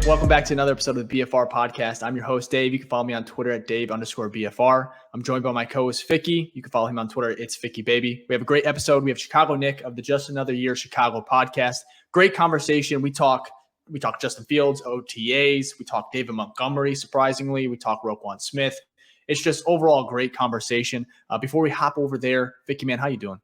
Welcome back to another episode of the BFR Podcast. I'm your host, Dave. You can follow me on Twitter at Dave_BFR. I'm joined by my co-host, Vicky. You can follow him on Twitter. It's Vicky Baby. We have a great episode. We have Chicago Nic of the Just Another Year Chicago Podcast. Great conversation. We talk Justin Fields, OTAs. We talk David Montgomery, surprisingly. We talk Roquan Smith. It's just overall great conversation. Before we hop over there, Vicky, man, how you doing?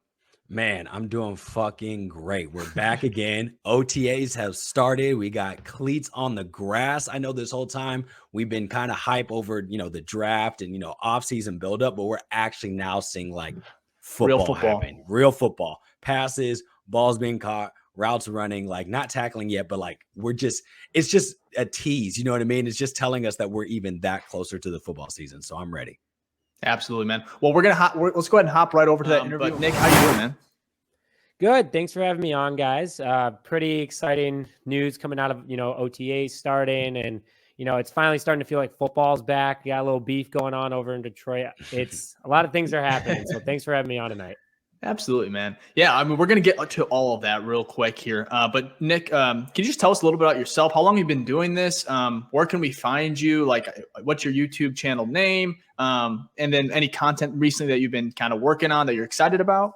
Man, I'm doing fucking great. We're back again. OTAs have started. We got cleats on the grass. I know this whole time we've been kind of hype over, the draft and, off-season buildup, but we're actually now seeing like football happen. Real football. Passes, balls being caught, routes running, like not tackling yet, but like it's just a tease. You know what I mean? It's just telling us that we're even that closer to the football season. So I'm ready. Absolutely, man. Well, let's go ahead and hop right over to that interview. But Nic, how you doing, man? Good. Thanks for having me on, guys. Pretty exciting news coming out of, OTAs starting, and, it's finally starting to feel like football's back. We got a little beef going on over in Detroit. It's a lot of things are happening. So thanks for having me on tonight. Absolutely, man. Yeah, I mean, we're going to get to all of that real quick here. But Nic, can you just tell us a little bit about yourself? How long have you been doing this? Where can we find you? Like, what's your YouTube channel name? And then any content recently that you've been kind of working on that you're excited about?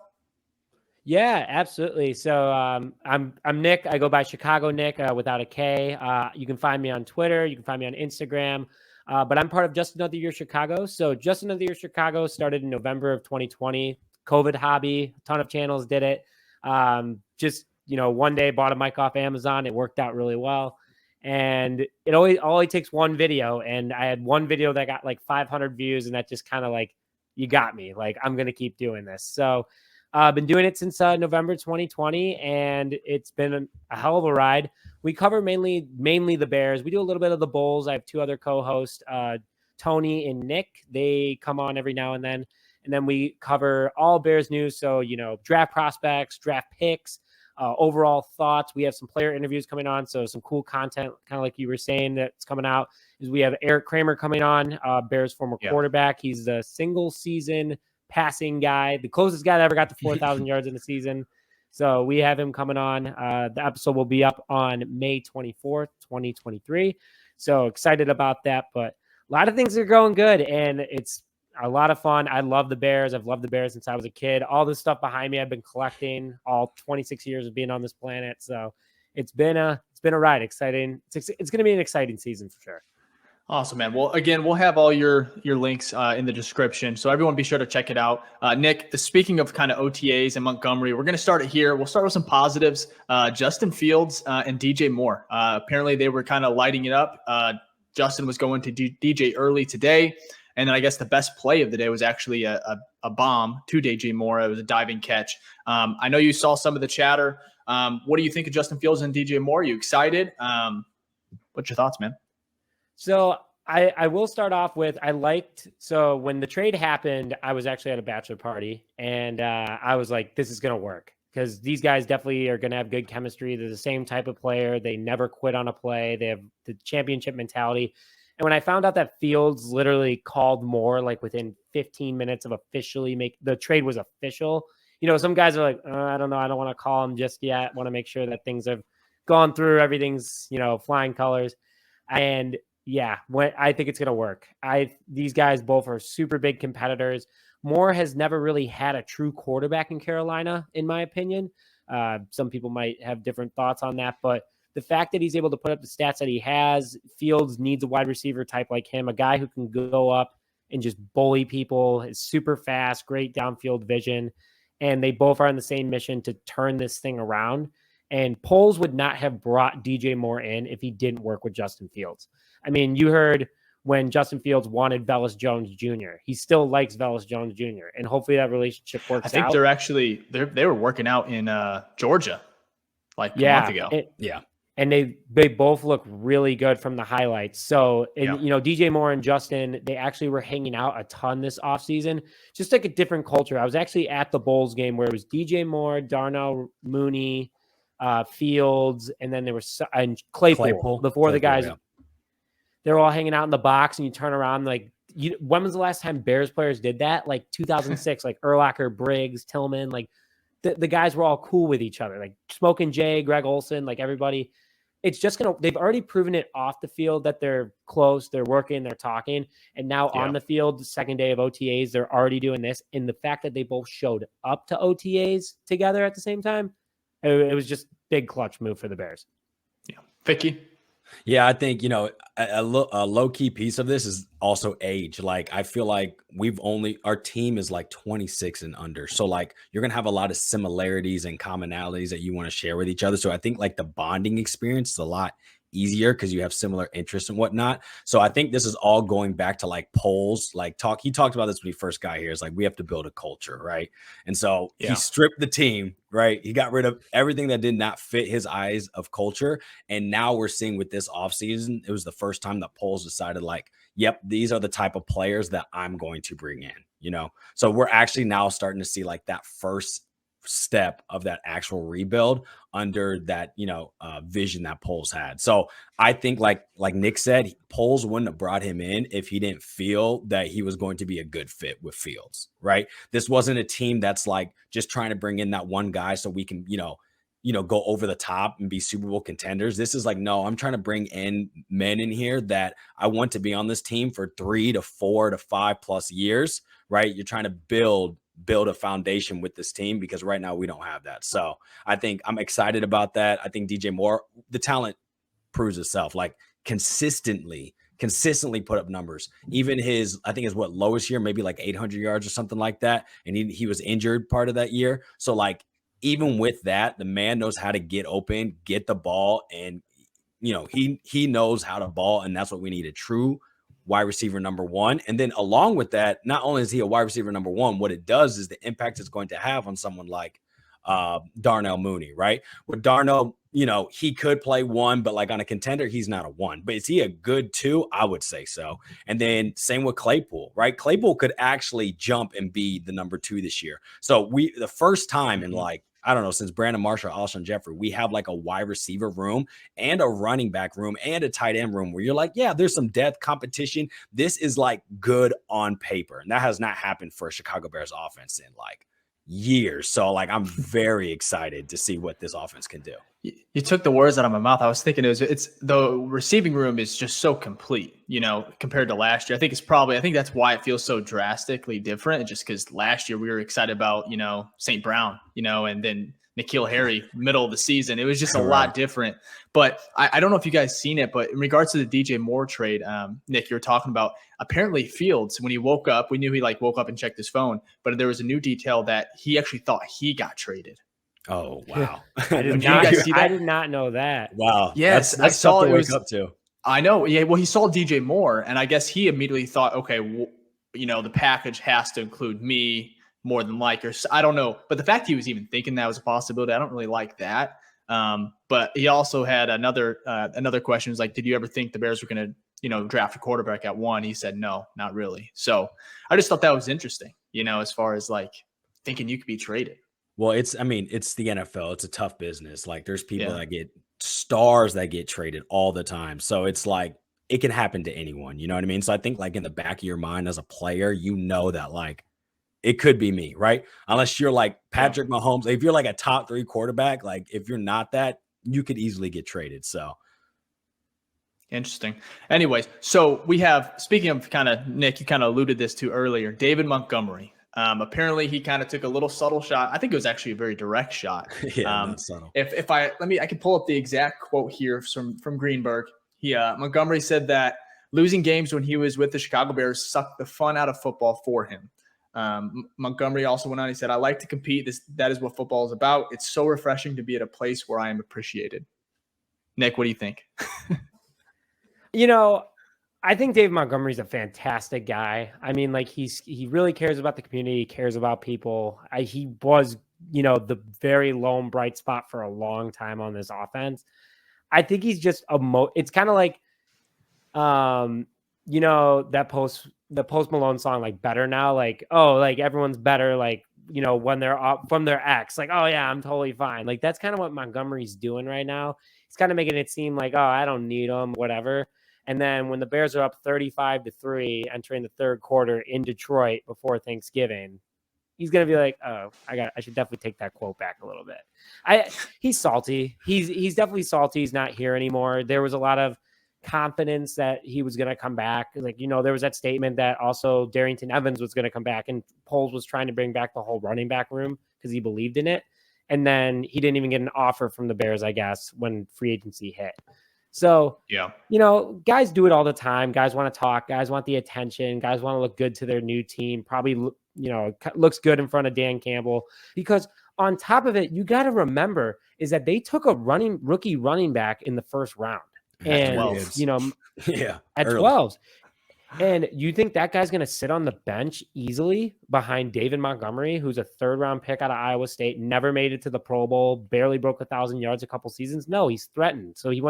Yeah, absolutely. So I'm Nic. I go by Chicago Nic without a K. You can find me on Twitter. You can find me on Instagram. But I'm part of Just Another Year Chicago. So Just Another Year Chicago started in November of 2020. COVID hobby, a ton of channels did it. One day bought a mic off Amazon. It worked out really well. And it only takes one video. And I had one video that got like 500 views. And that just kind of like, you got me. Like, I'm going to keep doing this. So I've been doing it since November 2020. And it's been a hell of a ride. We cover mainly the Bears. We do a little bit of the Bulls. I have two other co-hosts, Tony and Nick. They come on every now and then. And then we cover all Bears news. So, draft prospects, draft picks, overall thoughts. We have some player interviews coming on. So some cool content, kind of like you were saying, that's coming out is we have Eric Kramer coming on, Bears former quarterback. He's the single season passing guy, the closest guy that ever got to 4,000 yards in the season. So we have him coming on. The episode will be up on May 24th, 2023. So excited about that. But a lot of things are going good, and it's a lot of fun. I love the Bears. I've loved the Bears since I was a kid. All this stuff behind me, I've been collecting all 26 years of being on this planet. So it's been a ride. Exciting. It's going to be an exciting season for sure. Awesome, man. Well, again, we'll have all your links in the description. So everyone be sure to check it out. Nic, speaking of kind of OTAs and Montgomery, we're going to start it here. We'll start with some positives. Justin Fields and DJ Moore. Apparently they were kind of lighting it up. Justin was going to DJ early today. And then I guess the best play of the day was actually a bomb to DJ Moore. It was a diving catch. I know you saw some of the chatter. What do you think of Justin Fields and DJ Moore? Are you excited? What's your thoughts, man? So I will start off with, so when the trade happened, I was actually at a bachelor party, and I was like, this is going to work because these guys definitely are going to have good chemistry. They're the same type of player. They never quit on a play. They have the championship mentality. And when I found out that Fields literally called Moore like within 15 minutes of officially the trade was official, some guys are like, I don't know. I don't want to call him just yet. Want to make sure that things have gone through. Everything's, flying colors. And yeah, I think it's going to work. These guys both are super big competitors. Moore has never really had a true quarterback in Carolina, in my opinion. Some people might have different thoughts on that, but the fact that he's able to put up the stats that he has, Fields needs a wide receiver type like him, a guy who can go up and just bully people, is super fast, great downfield vision, and they both are on the same mission to turn this thing around. And Poles would not have brought DJ Moore in if he didn't work with Justin Fields. I mean, you heard when Justin Fields wanted Velus Jones Jr. He still likes Velus Jones Jr., and hopefully that relationship works out. I think they're actually they were working out in Georgia like a month ago. And they both look really good from the highlights. So, DJ Moore and Justin, they actually were hanging out a ton this offseason. Just like a different culture. I was actually at the Bulls game where it was DJ Moore, Darnell Mooney, Fields, and then there was and Claypool. The guys. Yeah. They're all hanging out in the box, and you turn around like, when was the last time Bears players did that? Like 2006, like Urlacher, Briggs, Tillman, like the guys were all cool with each other, like Smoking Jay, Greg Olson, like everybody. they've already proven it off the field that they're close, they're working, they're talking. And now on the field, the second day of OTAs, they're already doing this. And the fact that they both showed up to OTAs together at the same time, it was just big clutch move for the Bears. Yeah. Vicky? Yeah, I think, a low-key piece of this is also age. Like, I feel like our team is like 26 and under. So like you're going to have a lot of similarities and commonalities that you want to share with each other. So I think like the bonding experience is a lot easier because you have similar interests and whatnot. So I think this is all going back to like polls, he talked about this when he first got here. It's like, we have to build a culture, right? And so he stripped the team, right? He got rid of everything that did not fit his eyes of culture. And now we're seeing with this offseason, it was the first time that polls decided like, yep, these are the type of players that I'm going to bring in, So we're actually now starting to see like that first step of that actual rebuild under that vision that Poles had. So I think like Nick said, Poles wouldn't have brought him in if he didn't feel that he was going to be a good fit with Fields, right? This wasn't a team that's like just trying to bring in that one guy so we can go over the top and be Super Bowl contenders. This is like, no, I'm trying to bring in men in here that I want to be on this team for 3 to 4 to 5+ years, right? You're trying to build a foundation with this team because right now we don't have that. So I think I'm excited about that. I think DJ Moore, the talent proves itself, like consistently put up numbers. Even his lowest year, maybe like 800 yards or something like that. And he was injured part of that year. So like, even with that, the man knows how to get open, get the ball. And, he knows how to ball. And that's what we need, a true wide receiver number one. And then along with that, not only is he a wide receiver number one, what it does is the impact it's going to have on someone like Darnell Mooney, right? With Darnell, he could play one, but like on a contender, he's not a one. But is he a good two? I would say so. And then same with Claypool, right? Claypool could actually jump and be the number 2 this year. So the first time in like, I don't know, since Brandon Marshall, Alshon Jeffrey, we have like a wide receiver room and a running back room and a tight end room where you're like, yeah, there's some depth competition. This is like good on paper. And that has not happened for a Chicago Bears offense in like years. So like, I'm very excited to see what this offense can do. You took the words out of my mouth. I was thinking it's the receiving room is just so complete, compared to last year. I think that's why it feels so drastically different. Just because last year we were excited about, St. Brown, and then N'Keal Harry middle of the season. It was just a lot different. But I don't know if you guys seen it, but in regards to the DJ Moore trade, Nick, you were talking about, apparently Fields, when he woke up, we knew he woke up and checked his phone, but there was a new detail that he actually thought he got traded. Oh, wow. I did not know that. Wow. Yes, that's saw tough to wake up to. I know. Yeah. Well, he saw DJ Moore, and I guess he immediately thought, okay, the package has to include me more than or I don't know. But the fact he was even thinking that was a possibility, I don't really like that. But he also had another question. Was like, did you ever think the Bears were going to, draft a quarterback at 1? He said, no, not really. So I just thought that was interesting, as far as like thinking you could be traded. Well, it's the NFL. It's a tough business. Like there's people that get stars that get traded all the time. So it's like, it can happen to anyone. You know what I mean? So I think like in the back of your mind as a player, that like, it could be me, right? Unless you're like Patrick Mahomes. If you're like a top 3 quarterback, like if you're not that, you could easily get traded. So interesting. Anyways, so we have, speaking of kind of, Nick, you kind of alluded this to earlier, David Montgomery. Apparently he kind of took a little subtle shot. I think it was actually a very direct shot. Not subtle. I can pull up the exact quote here from Greenberg. Montgomery said that losing games when he was with the Chicago Bears sucked the fun out of football for him. Montgomery also went on. He said, I like to compete. That is what football is about. It's so refreshing to be at a place where I am appreciated. Nick, what do you think? I think Dave Montgomery's a fantastic guy. I mean, like he really cares about the community, cares about people. He was, the very lone bright spot for a long time on this offense. I think he's just it's kind of like, that Post Malone song, like Better Now, like, oh, like everyone's better. Like, when they're up from their ex, like, oh yeah, I'm totally fine. Like, that's kind of what Montgomery's doing right now. He's kind of making it seem like, oh, I don't need him, whatever. And then when the Bears are up 35-3 entering the third quarter in Detroit before Thanksgiving, he's gonna be like, oh, I should definitely take that quote back a little bit. He's salty. He's definitely salty. He's not here anymore. There was a lot of confidence that he was gonna come back. Like, there was that statement that also Darrington Evans was gonna come back, and Poles was trying to bring back the whole running back room because he believed in it. And then he didn't even get an offer from the Bears, I guess, when free agency hit. So, guys do it all the time. Guys want to talk. Guys want the attention. Guys want to look good to their new team. Probably, looks good in front of Dan Campbell. Because on top of it, you got to remember is that they took a rookie running back in the first round. And, at 12. And you think that guy's going to sit on the bench easily behind David Montgomery, who's a 3rd-round pick out of Iowa State, never made it to the Pro Bowl, barely broke 1,000 yards a couple seasons? No, he's threatened. So he's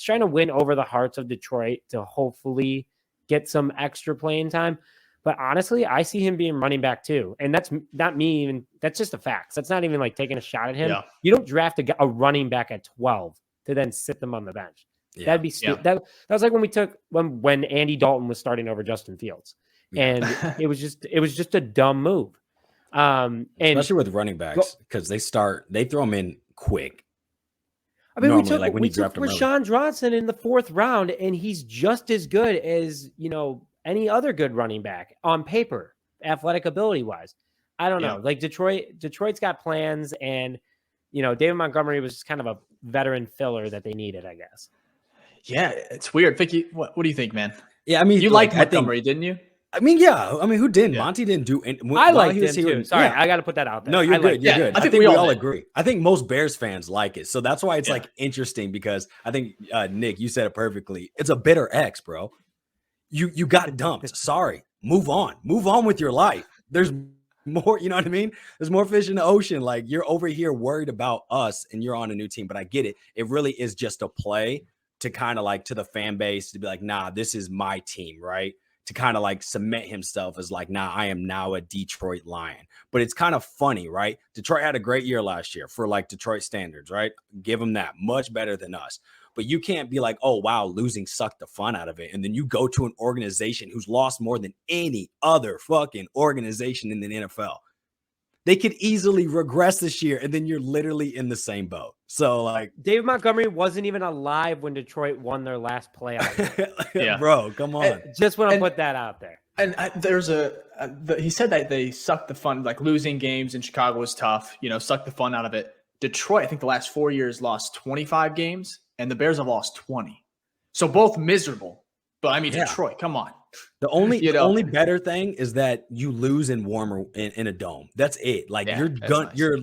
trying to win over the hearts of Detroit to hopefully get some extra playing time. But honestly, I see him being running back too. And that's not me even. That's just a fact. That's not even like taking a shot at him. Yeah. You don't draft a running back at 12 to then sit them on the bench. Yeah. That'd be stupid. Yeah. That was like when we took when Andy Dalton was starting over Justin Fields, and it was just a dumb move. And especially with running backs because they throw them in quick. I mean, normally, we took Rashawn Johnson in the 4th round, and he's just as good as any other good running back on paper, athletic ability wise. I don't know. Like Detroit's got plans, and David Montgomery was just kind of a veteran filler that they needed, I guess. Yeah, it's weird. Vicky, what do you think, man? Yeah, I mean, you liked Montgomery, didn't you? I mean, yeah. I mean, who didn't? Yeah. Monty didn't do anything. I liked him too. Sorry, I got to put that out there. No, you're good. You're good. I think we all agree. I think most Bears fans like it. So that's why it's like interesting because I think, Nick, you said it perfectly. It's a bitter ex, bro. You got dumped. Sorry. Move on. Move on with your life. There's more, you know what I mean? There's more fish in the ocean. Like, you're over here worried about us and you're on a new team. But I get it. It really is just a play to kind of like to the fan base to be like, nah, this is my team, right? To kind of like cement himself as like, nah, I am now a Detroit Lion. But it's kind of funny, right? Detroit had a great year last year for like Detroit standards, right? Give them that. Much better than us. But you can't be like, oh, wow, losing sucked the fun out of it. And then you go to an organization who's lost more than any other fucking organization in the NFL. They could easily regress this year, and then you're literally in the same boat. So, like, David Montgomery wasn't even alive when Detroit won their last playoff. Bro, come on. Just want to put that out there. And there's he said that they sucked the fun, like losing games in Chicago was tough, sucked the fun out of it. Detroit, I think the last 4 years lost 25 games, and the Bears have lost 20. So both miserable. But I mean, Detroit, come on. The only better thing is that you lose in warmer in a dome. That's it. Like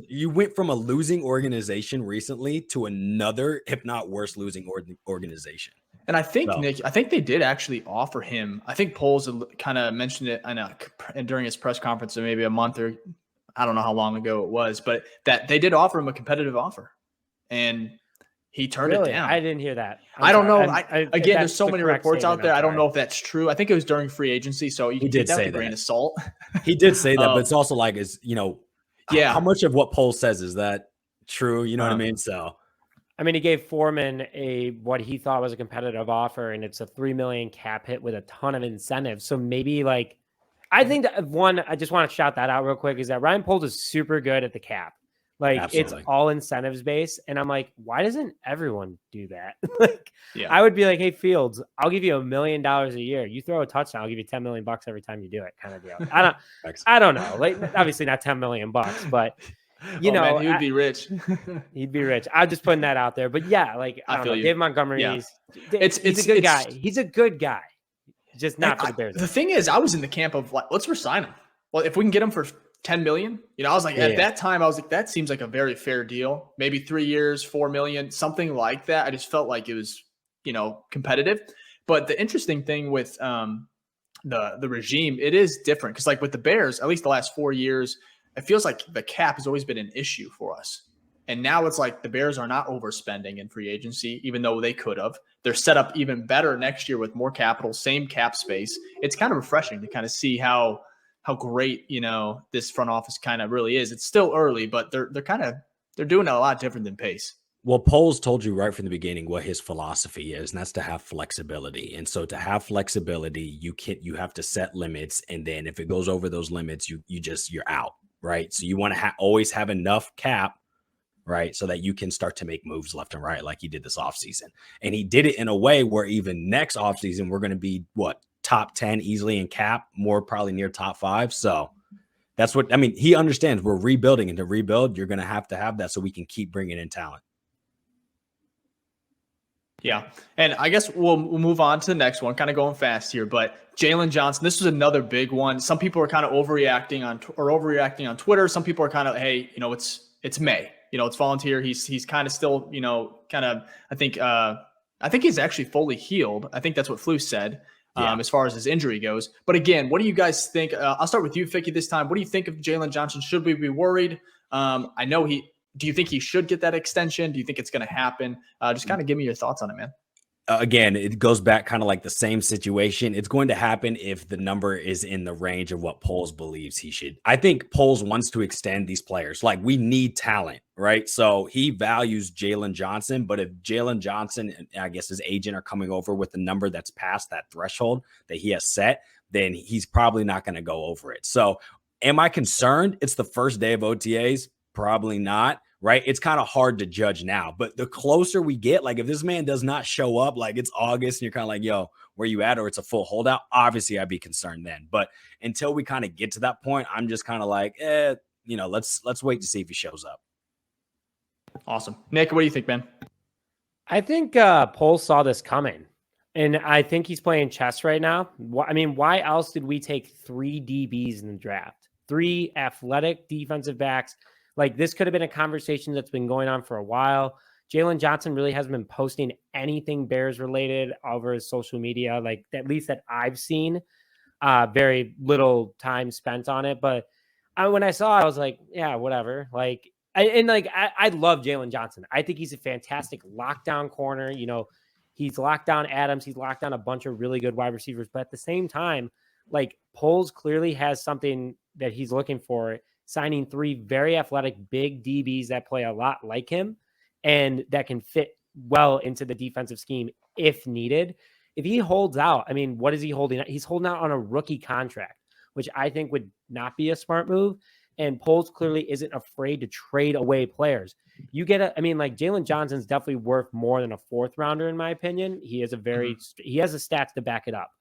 you went from a losing organization recently to another, if not worse, losing organization. And I think Nick, I think they did actually offer him. I think Poles kind of mentioned it during his press conference, or maybe a month or I don't know how long ago it was, but that they did offer him a competitive offer, and he turned it down. I didn't hear that. I don't know. Again, there's so many reports out there. I don't know if that's true. I think it was during free agency, so you can take that with a grain of salt. He did say that, but it's also like, how much of what Poles says is that true? You know what I mean? So, I mean, he gave Foreman what he thought was a competitive offer, and it's a $3 million cap hit with a ton of incentives. So maybe I think that I just want to shout that out real quick is that Ryan Poles is super good at the cap. Absolutely. It's all incentives based. And I'm like, why doesn't everyone do that? I would be like, hey, Fields, I'll give you $1 million a year. You throw a touchdown, I'll give you $10 million every time you do it, kind of deal. I don't know. Obviously not $10 million, but man, he'd be rich. He'd be rich. I'm just putting that out there. But I don't know. David Montgomery, he's a good guy. He's a good guy. Just not for the Bears. The thing is, I was in the camp of let's resign him. Well, if we can get him for $10 million, I was like, at that time, I was like, that seems like a very fair deal. Maybe 3 years, $4 million, something like that. I just felt like it was, competitive. But the interesting thing with the regime, it is different because with the Bears, at least the last 4 years, it feels like the cap has always been an issue for us. And now it's like the Bears are not overspending in free agency, even though they could have. They're set up even better next year with more capital, same cap space. It's kind of refreshing to kind of see how great, this front office kind of really is. It's still early, but they're doing it a lot different than Pace. Well, Poles told you right from the beginning what his philosophy is, and that's to have flexibility. And so to have flexibility, you have to set limits. And then if it goes over those limits, you're out. right? So you want to always have enough cap, right? So that you can start to make moves left and right like he did this offseason. And he did it in a way where even next offseason, we're going to be top 10 easily in cap, more probably near top 5. So that's what, I mean, he understands we're rebuilding, and to rebuild, you're going to have that so we can keep bringing in talent. Yeah. And I guess we'll move on to the next one, kind of going fast here, but Jalen Johnson, this was another big one. Some people are kind of overreacting on Twitter. Some people are kind of, hey, it's May, it's volunteer. He's kind of still, I think he's actually fully healed. I think that's what Flu said. As far as his injury goes. But again, what do you guys think? I'll start with you, Ficky, this time. What do you think of Jalen Johnson? Should we be worried? Do you think he should get that extension? Do you think it's going to happen? Just kind of give me your thoughts on it, man. Again, it goes back kind of like the same situation. It's going to happen if the number is in the range of what Poles believes he should. I think Poles wants to extend these players. Like, we need talent, right? So he values Jalen Johnson, but if Jalen Johnson and I guess his agent are coming over with a number that's past that threshold that he has set, then he's probably not going to go over it. So am I concerned? It's the first day of OTAs. Probably not, right? It's kind of hard to judge now, but the closer we get, like if this man does not show up, like it's August and you're kind of like, yo, where you at? Or it's a full holdout. Obviously I'd be concerned then, but until we kind of get to that point, I'm just kind of like, let's wait to see if he shows up. Awesome. Nick, what do you think, man? I think Poles saw this coming, and I think he's playing chess right now. I mean, why else did we take 3 DBs in the draft? 3 athletic defensive backs. Like, this could have been a conversation that's been going on for a while. Jalen Johnson really hasn't been posting anything Bears related over his social media, like at least that I've seen. Very little time spent on it. But when I saw it, I was like, yeah, whatever. Like, I love Jalen Johnson. I think he's a fantastic lockdown corner. He's locked down Adams. He's locked down a bunch of really good wide receivers. But at the same time, like, Poles clearly has something that he's looking for, signing 3 very athletic, big DBs that play a lot like him and that can fit well into the defensive scheme if needed. If he holds out, I mean, what is he holding out? He's holding out on a rookie contract, which I think would not be a smart move. And Poles clearly isn't afraid to trade away players. Jalen Johnson's definitely worth more than a 4th rounder, in my opinion. He has he has the stats to back it up.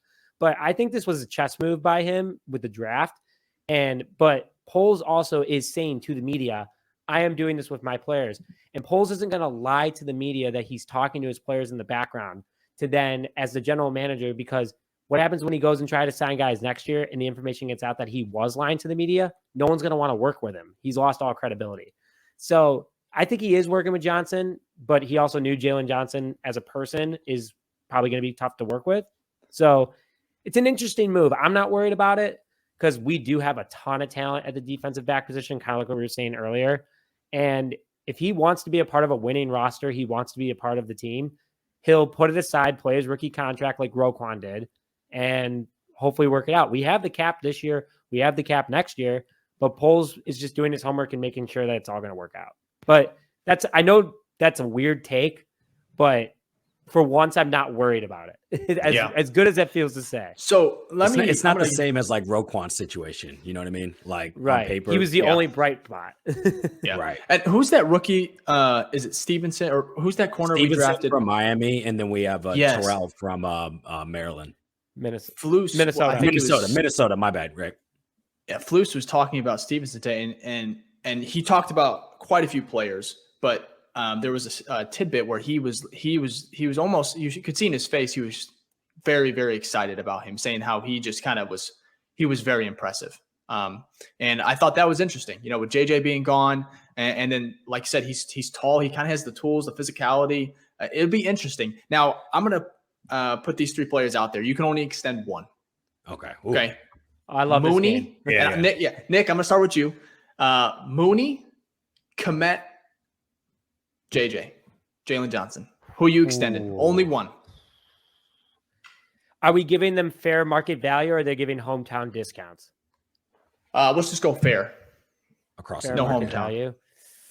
But I think this was a chess move by him with the draft. But Poles also is saying to the media, I am doing this with my players. And Poles isn't going to lie to the media that he's talking to his players in the background to then, as the general manager, because what happens when he goes and tries to sign guys next year and the information gets out that he was lying to the media? No one's going to want to work with him. He's lost all credibility. So I think he is working with Johnson, but he also knew Jalen Johnson as a person is probably going to be tough to work with. So it's an interesting move. I'm not worried about it, because we do have a ton of talent at the defensive back position, kind of like what we were saying earlier. And if he wants to be a part of a winning roster, he wants to be a part of the team, he'll put it aside, play his rookie contract like Roquan did, and hopefully work it out. We have the cap this year. We have the cap next year, but Poles is just doing his homework and making sure that it's all going to work out. But I know that's a weird take, but for once, I'm not worried about it. As good as that feels to say. So it's not the same as like Roquan's situation. You know what I mean? Like, right. On paper, he was the only bright spot. Yeah. Right. And who's that rookie? Is it Stevenson, or who's that corner we drafted from Miami? And then we have Terrell from Maryland. Minnesota. My bad, Rick. Yeah, Flus was talking about Stevenson today, and he talked about quite a few players, but there was a tidbit where he was almost, you could see in his face, he was very, very excited about him, saying how he just kind of was very impressive. And I thought that was interesting, with JJ being gone, and then, like I said, he's tall. He kind of has the tools, the physicality. It'll be interesting. Now, I'm going to put these 3 players out there. You can only extend 1. Okay. Ooh. Okay. I love Mooney. Yeah. Nick, I'm going to start with you. Mooney, Kmet, Jalen Johnson. Who you extended? Ooh. Only 1. Are we giving them fair market value, or are they giving hometown discounts? Let's just go fair. Across Fair no market hometown. Value.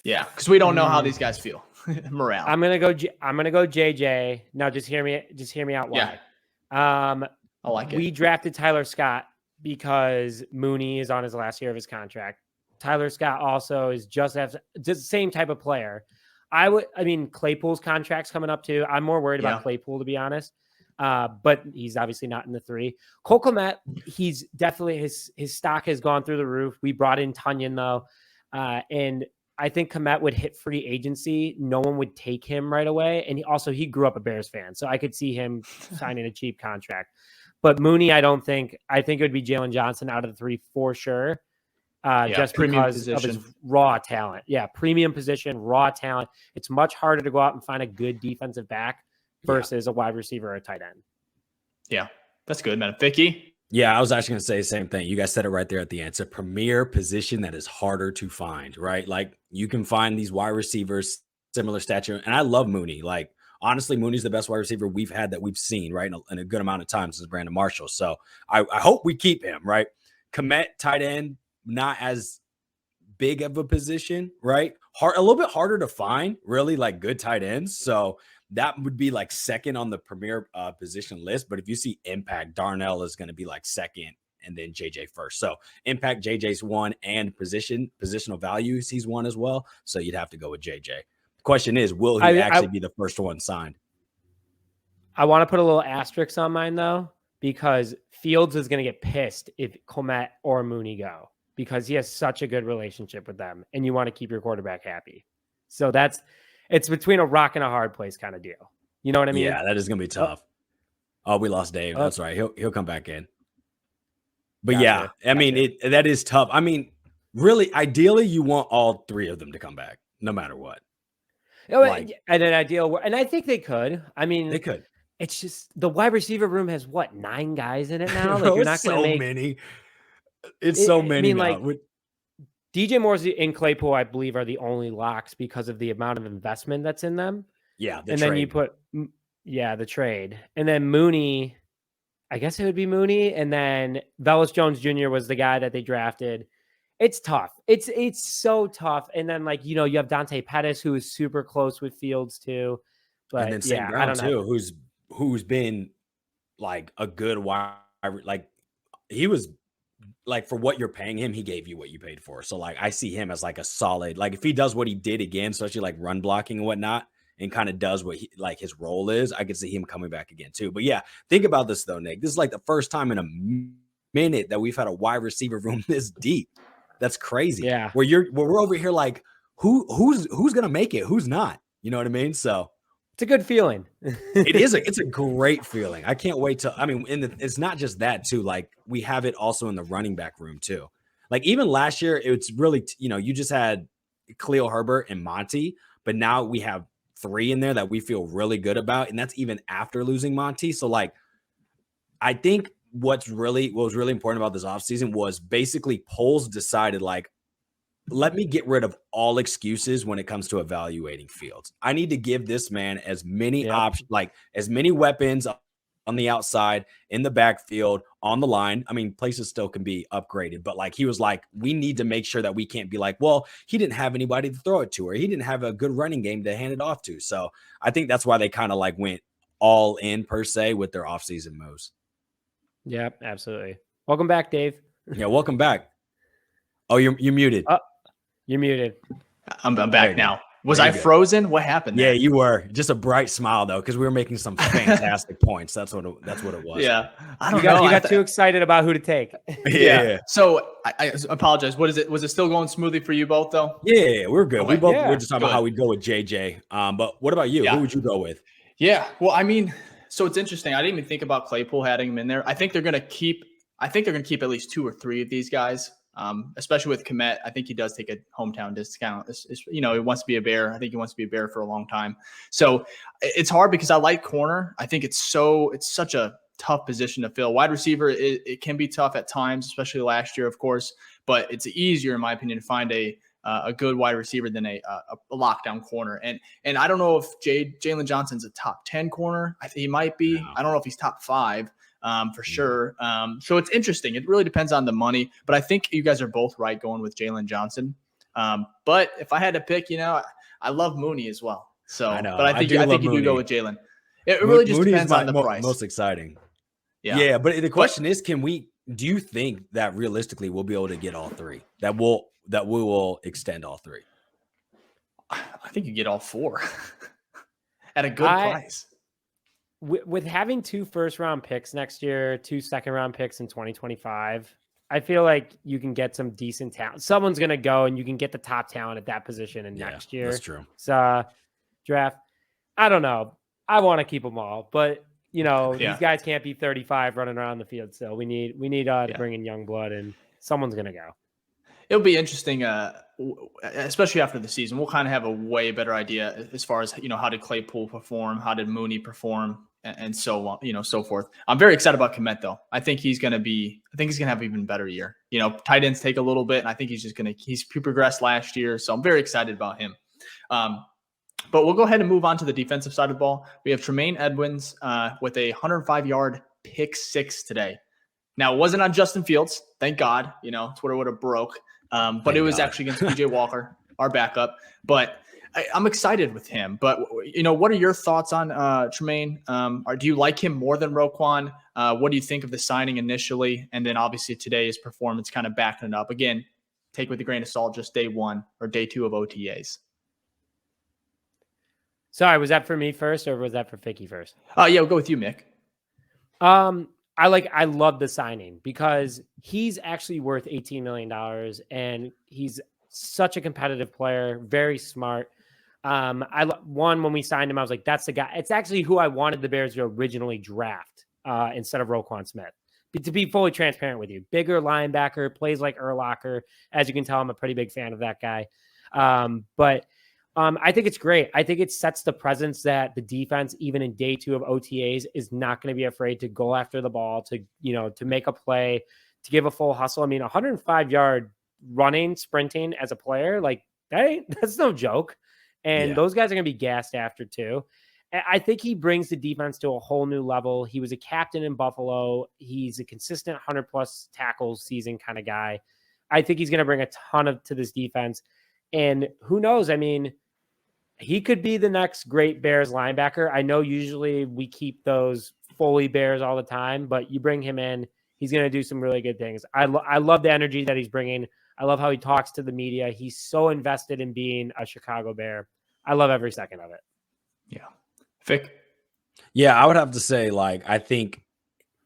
Yeah, because we don't know how these guys feel. Morale. I'm gonna go JJ. Now, just hear me out. Why? I like it. We drafted Tyler Scott because Mooney is on his last year of his contract. Tyler Scott also is just the same type of player. Claypool's contract's coming up too. I'm more worried about Claypool, to be honest. But he's obviously not in the 3. Cole Kmet, he's definitely his stock has gone through the roof. We brought in Tunyon though. And I think Kmet would hit free agency. No one would take him right away. And he grew up a Bears fan. So I could see him signing a cheap contract. But Mooney, I think it would be Jalen Johnson out of the 3 for sure. Just because of his raw talent. Yeah, premium position, raw talent. It's much harder to go out and find a good defensive back versus a wide receiver or a tight end. Yeah, that's good, man. Vicky? Yeah, I was actually going to say the same thing. You guys said it right there at the end. It's a premier position that is harder to find, right? Like, you can find these wide receivers, similar stature. And I love Mooney. Like, honestly, Mooney's the best wide receiver we've had that we've seen, right? In a good amount of time since Brandon Marshall. So I hope we keep him, right? Kmet, tight end, not as big of a position, right? A little bit harder to find, really, like good tight ends. So that would be like second on the premier position list. But if you see impact, Darnell is going to be like second and then JJ first. So impact, JJ's 1, and positional values, he's 1 as well. So you'd have to go with JJ. The question is, will he actually be the first one signed? I want to put a little asterisk on mine though, because Fields is going to get pissed if Kmet or Mooney go, because he has such a good relationship with them and you want to keep your quarterback happy. So it's between a rock and a hard place kind of deal. You know what I mean? Yeah, that is going to be tough. Oh, we lost Dave. That's right. He'll come back in. But that is tough. I mean, really, ideally, you want all 3 of them to come back, no matter what. And an ideal, and I think they could. I mean, they could. It's just the wide receiver room has 9 guys in it now. Like, you're not going to make many. It's so many. Like, DJ Moore's and Claypool, I believe, are the only locks because of the amount of investment that's in them. Yeah, then you put the trade, and then Mooney. I guess it would be Mooney, and then Velus Jones Jr. was the guy that they drafted. It's tough. It's so tough. And then you have Dante Pettis, who is super close with Fields too. But and then St. Brown too, who's been like a good wide. Like, he was like, for what you're paying him, he gave you what you paid for. So like, I see him as like a solid, like if he does what he did again, especially like run blocking and whatnot, and kind of does what he, like his role is, I could see him coming back again too. But yeah, think about this though, Nick. This is like the first time in a minute that we've had a wide receiver room this deep. That's crazy. Yeah. Where we're over here like, who's gonna make it? Who's not? You know what I mean? So it's a good feeling. It's a great feeling. I can't wait to. I mean, it's not just that too. Like, we have it also in the running back room too. Like, even last year, it's really you just had Khalil Herbert and Monty, but now we have 3 in there that we feel really good about, and that's even after losing Monty. So like, I think what was really important about this offseason was basically polls decided, like, let me get rid of all excuses when it comes to evaluating Fields. I need to give this man as many options, like as many weapons on the outside, in the backfield, on the line. I mean, places still can be upgraded, but like, he was like, we need to make sure that we can't be like, well, he didn't have anybody to throw it to, or he didn't have a good running game to hand it off to. So I think that's why they kind of like went all in per se with their offseason moves. Yep, absolutely. Welcome back, Dave. Yeah, welcome back. Oh, you're muted. You're muted. I'm back now. Was I frozen? What happened there? Yeah, you were. Just a bright smile though, because we were making some fantastic points. That's what it was. Yeah, I don't know. You got too excited about who to take. Yeah. So I apologize. What is it? Was it still going smoothly for you both though? Yeah, we're good. Okay. We're just talking about how we'd go with JJ. But what about you? Yeah. Who would you go with? Yeah. Well, I mean, so it's interesting. I didn't even think about Claypool having him in there. I think they're going to keep at least 2 or 3 of these guys. Especially with Kmet, I think he does take a hometown discount. He wants to be a Bear. I think he wants to be a Bear for a long time. So it's hard because I like corner. I think it's such a tough position to fill. Wide receiver, it can be tough at times, especially last year, of course. But it's easier, in my opinion, to find a good wide receiver than a lockdown corner. And I don't know if Jalen Johnson's a top 10 corner. I think he might be. No. I don't know if he's top 5. For sure. So it's interesting. It really depends on the money, but I think you guys are both right going with Jalen Johnson. But if I had to pick, I love Mooney as well. So, I know, but I think you do go with Jalen. It really just Mooney depends on the price. Most exciting. Yeah. But the question is, do you think that realistically we'll be able to get all 3? that we will extend all 3? I think you get all 4 at a good price. With having 2 first-round picks next year, 2 second-round picks in 2025, I feel like you can get some decent talent. Someone's going to go, and you can get the top talent at that position in next year. That's true. So, draft, I don't know. I want to keep them all, but these guys can't be 35 running around the field. So we need to bring in young blood, and someone's going to go. It'll be interesting, especially after the season. We'll kind of have a way better idea as far as, how did Claypool perform? How did Mooney perform? And so on, so forth. I'm very excited about Kmet, though. I think he's going to have an even better year. Tight ends take a little bit, and I think he's progressed last year. So I'm very excited about him. But we'll go ahead and move on to the defensive side of the ball. We have Tremaine Edmonds with a 105-yard pick 6 today. Now, it wasn't on Justin Fields. Thank God. Twitter would have broke. But it was actually against PJ Walker, our backup. But I'm excited with him. But, what are your thoughts on Tremaine? Do you like him more than Roquan? What do you think of the signing initially? And then obviously today's performance kind of backing it up. Again, take with a grain of salt just day 1 or day 2 of OTAs. Sorry, was that for me first or was that for Ficky first? Yeah, we'll go with you, Mick. I love the signing because he's actually worth $18 million and he's such a competitive player, very smart. When we signed him, I was like, that's the guy. It's actually who I wanted the Bears to originally draft instead of Roquan Smith. But to be fully transparent with you, bigger linebacker, plays like Urlacher. As you can tell, I'm a pretty big fan of that guy. But I think it's great. I think it sets the presence that the defense, even in day 2 of OTAs, is not going to be afraid to go after the ball, to make a play, to give a full hustle. I mean, 105-yard running, sprinting as a player, like that's no joke. And those guys are going to be gassed after too. I think he brings the defense to a whole new level. He was a captain in Buffalo. He's a consistent 100+ tackles season kind of guy. I think he's going to bring a ton to this defense. And who knows? I mean, he could be the next great Bears linebacker. I know usually we keep those fully Bears all the time, but you bring him in, he's going to do some really good things. I love the energy that he's bringing. I love how he talks to the media. He's so invested in being a Chicago Bear. I love every second of it. Yeah. Fick? Yeah, I would have to say, I think,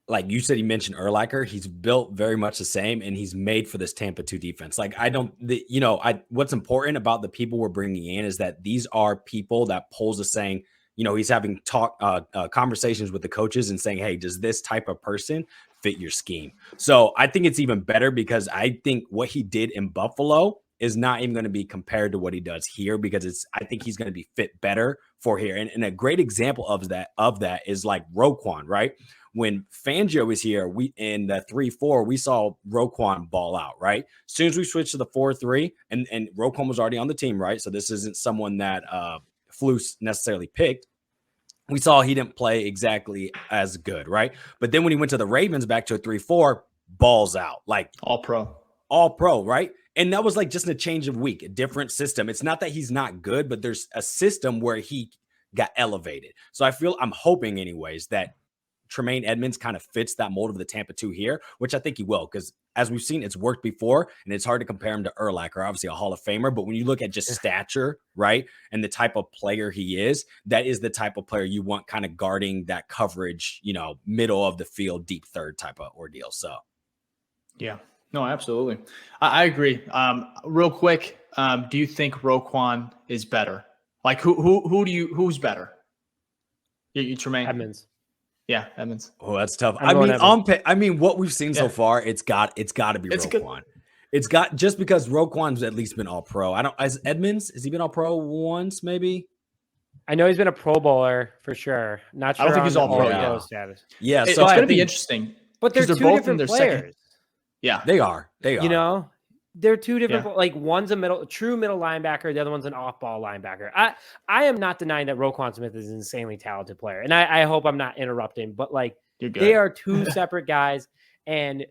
like you said, he mentioned Urlacher. He's built very much the same, and he's made for this Tampa 2 defense. What's important about the people we're bringing in is that these are people that Poles is saying, he's having conversations with the coaches and saying, hey, does this type of person fit your scheme? So I think it's even better because I think what he did in Buffalo is not even going to be compared to what he does here because I think he's going to be fit better for here. And a great example of that is like Roquan, right? When Fangio was here, we in the 3-4, we saw Roquan ball out, right? As soon as we switched to the 4-3, and Roquan was already on the team, right? So this isn't someone that Flus necessarily picked. We saw he didn't play exactly as good, right? But then when he went to the Ravens back to a 3-4, balls out, like all pro, right? And that was like just a change of week, a different system. It's not that he's not good, but there's a system where he got elevated. So I'm hoping anyways that Tremaine Edmonds kind of fits that mold of the Tampa 2 here, which I think he will, because as we've seen, it's worked before, and it's hard to compare him to Urlacher, obviously a Hall of Famer. But when you look at just stature, right, and the type of player he is, that is the type of player you want kind of guarding that coverage, middle of the field, deep third type of ordeal. So, yeah, no, absolutely. I agree. Real quick, do you think Roquan is better? Like who's better? You Tremaine? Edmonds. Yeah, Edmonds. Oh, that's tough. I mean, what we've seen so far, it's got to be Roquan. It's got, just because Roquan's at least been all pro. Has he been all pro once, maybe? I know he's been a Pro Bowler for sure. Not sure. I don't think he's all pro yet. Status. Yeah, so it's going to be interesting. But they're two both different in their players. second. Yeah, they are. They're two different, like one's a true middle linebacker. The other one's an off-ball linebacker. I am not denying that Roquan Smith is an insanely talented player. And I hope I'm not interrupting, but they are two separate guys. And,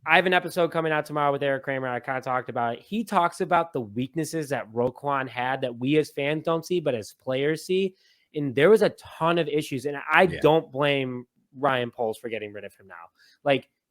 I have an episode coming out tomorrow with Eric Kramer. I kind of talked about it. He talks about the weaknesses that Roquan had that we as fans don't see, but as players see. And there was a ton of issues. And I don't blame Ryan Poles for getting rid of him now.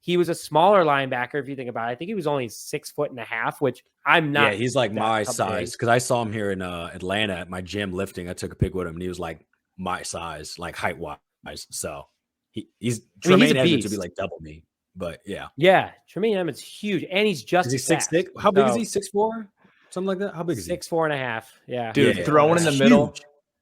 he was a smaller linebacker. If you think about it, I think he was only 6'1.5", which I'm not. Yeah, he's like my size big. because I saw him here in Atlanta at my gym lifting. I took a pic with him, and he was like my size, like height wise. So he's Tremaine Edmonds would be like double me. But yeah, Tremaine Edmonds huge, and he's just is he 6'6"? How big is he? 6'4"? Something like that. How big is he? 6'4.5". Yeah, dude, throwing in the middle,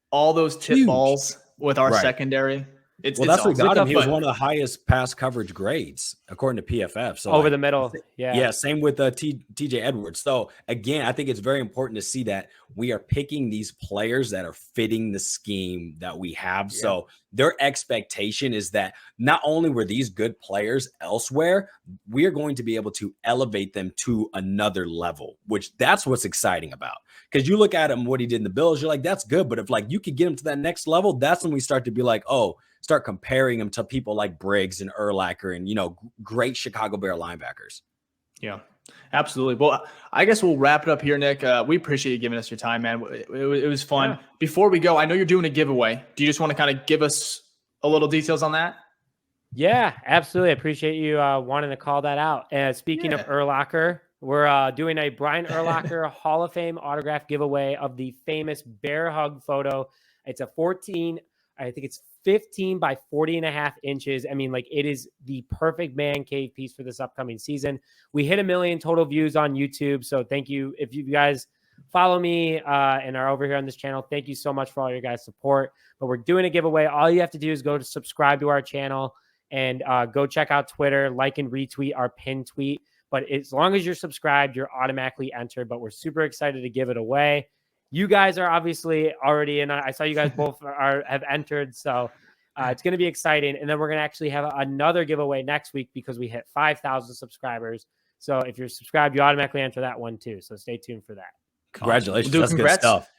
all those tip balls with our secondary. That's what got him. He was one of the highest pass coverage grades according to PFF. So over the middle, yeah. Same with TJ Edwards. So again, I think it's very important to see that we are picking these players that are fitting the scheme that we have. Yeah. So their expectation is that not only were these good players elsewhere, we are going to be able to elevate them to another level, which that's what's exciting about. Because you look at him, what he did in the Bills, you're like, that's good. But if like you could get him to that next level, that's when we start to be like, start comparing him to people like Briggs and Urlacher and, great Chicago Bear linebackers. Yeah, absolutely. Well, I guess we'll wrap it up here, Nick. We appreciate you giving us your time, man. It was fun. Yeah. Before we go, I know you're doing a giveaway. Do you just want to kind of give us a little details on that? Yeah, absolutely. I appreciate you wanting to call that out. And speaking of Urlacher, we're doing a Brian Urlacher Hall of Fame autograph giveaway of the famous bear hug photo. It's a 15 by 40.5 inches. I mean, like it is the perfect man cave piece for this upcoming season. We hit 1 million total views on YouTube. So thank you. If you guys follow me and are over here on this channel, thank you so much for all your guys' support. But we're doing a giveaway. All you have to do is go to subscribe to our channel and go check out Twitter, like and retweet our pinned tweet. But as long as you're subscribed, you're automatically entered. But we're super excited to give it away. You guys are obviously already in. I saw you guys both have entered. So it's going to be exciting. And then we're going to actually have another giveaway next week because we hit 5,000 subscribers. So if you're subscribed, you automatically enter that one too. So stay tuned for that. Congratulations. Awesome. That's good stuff.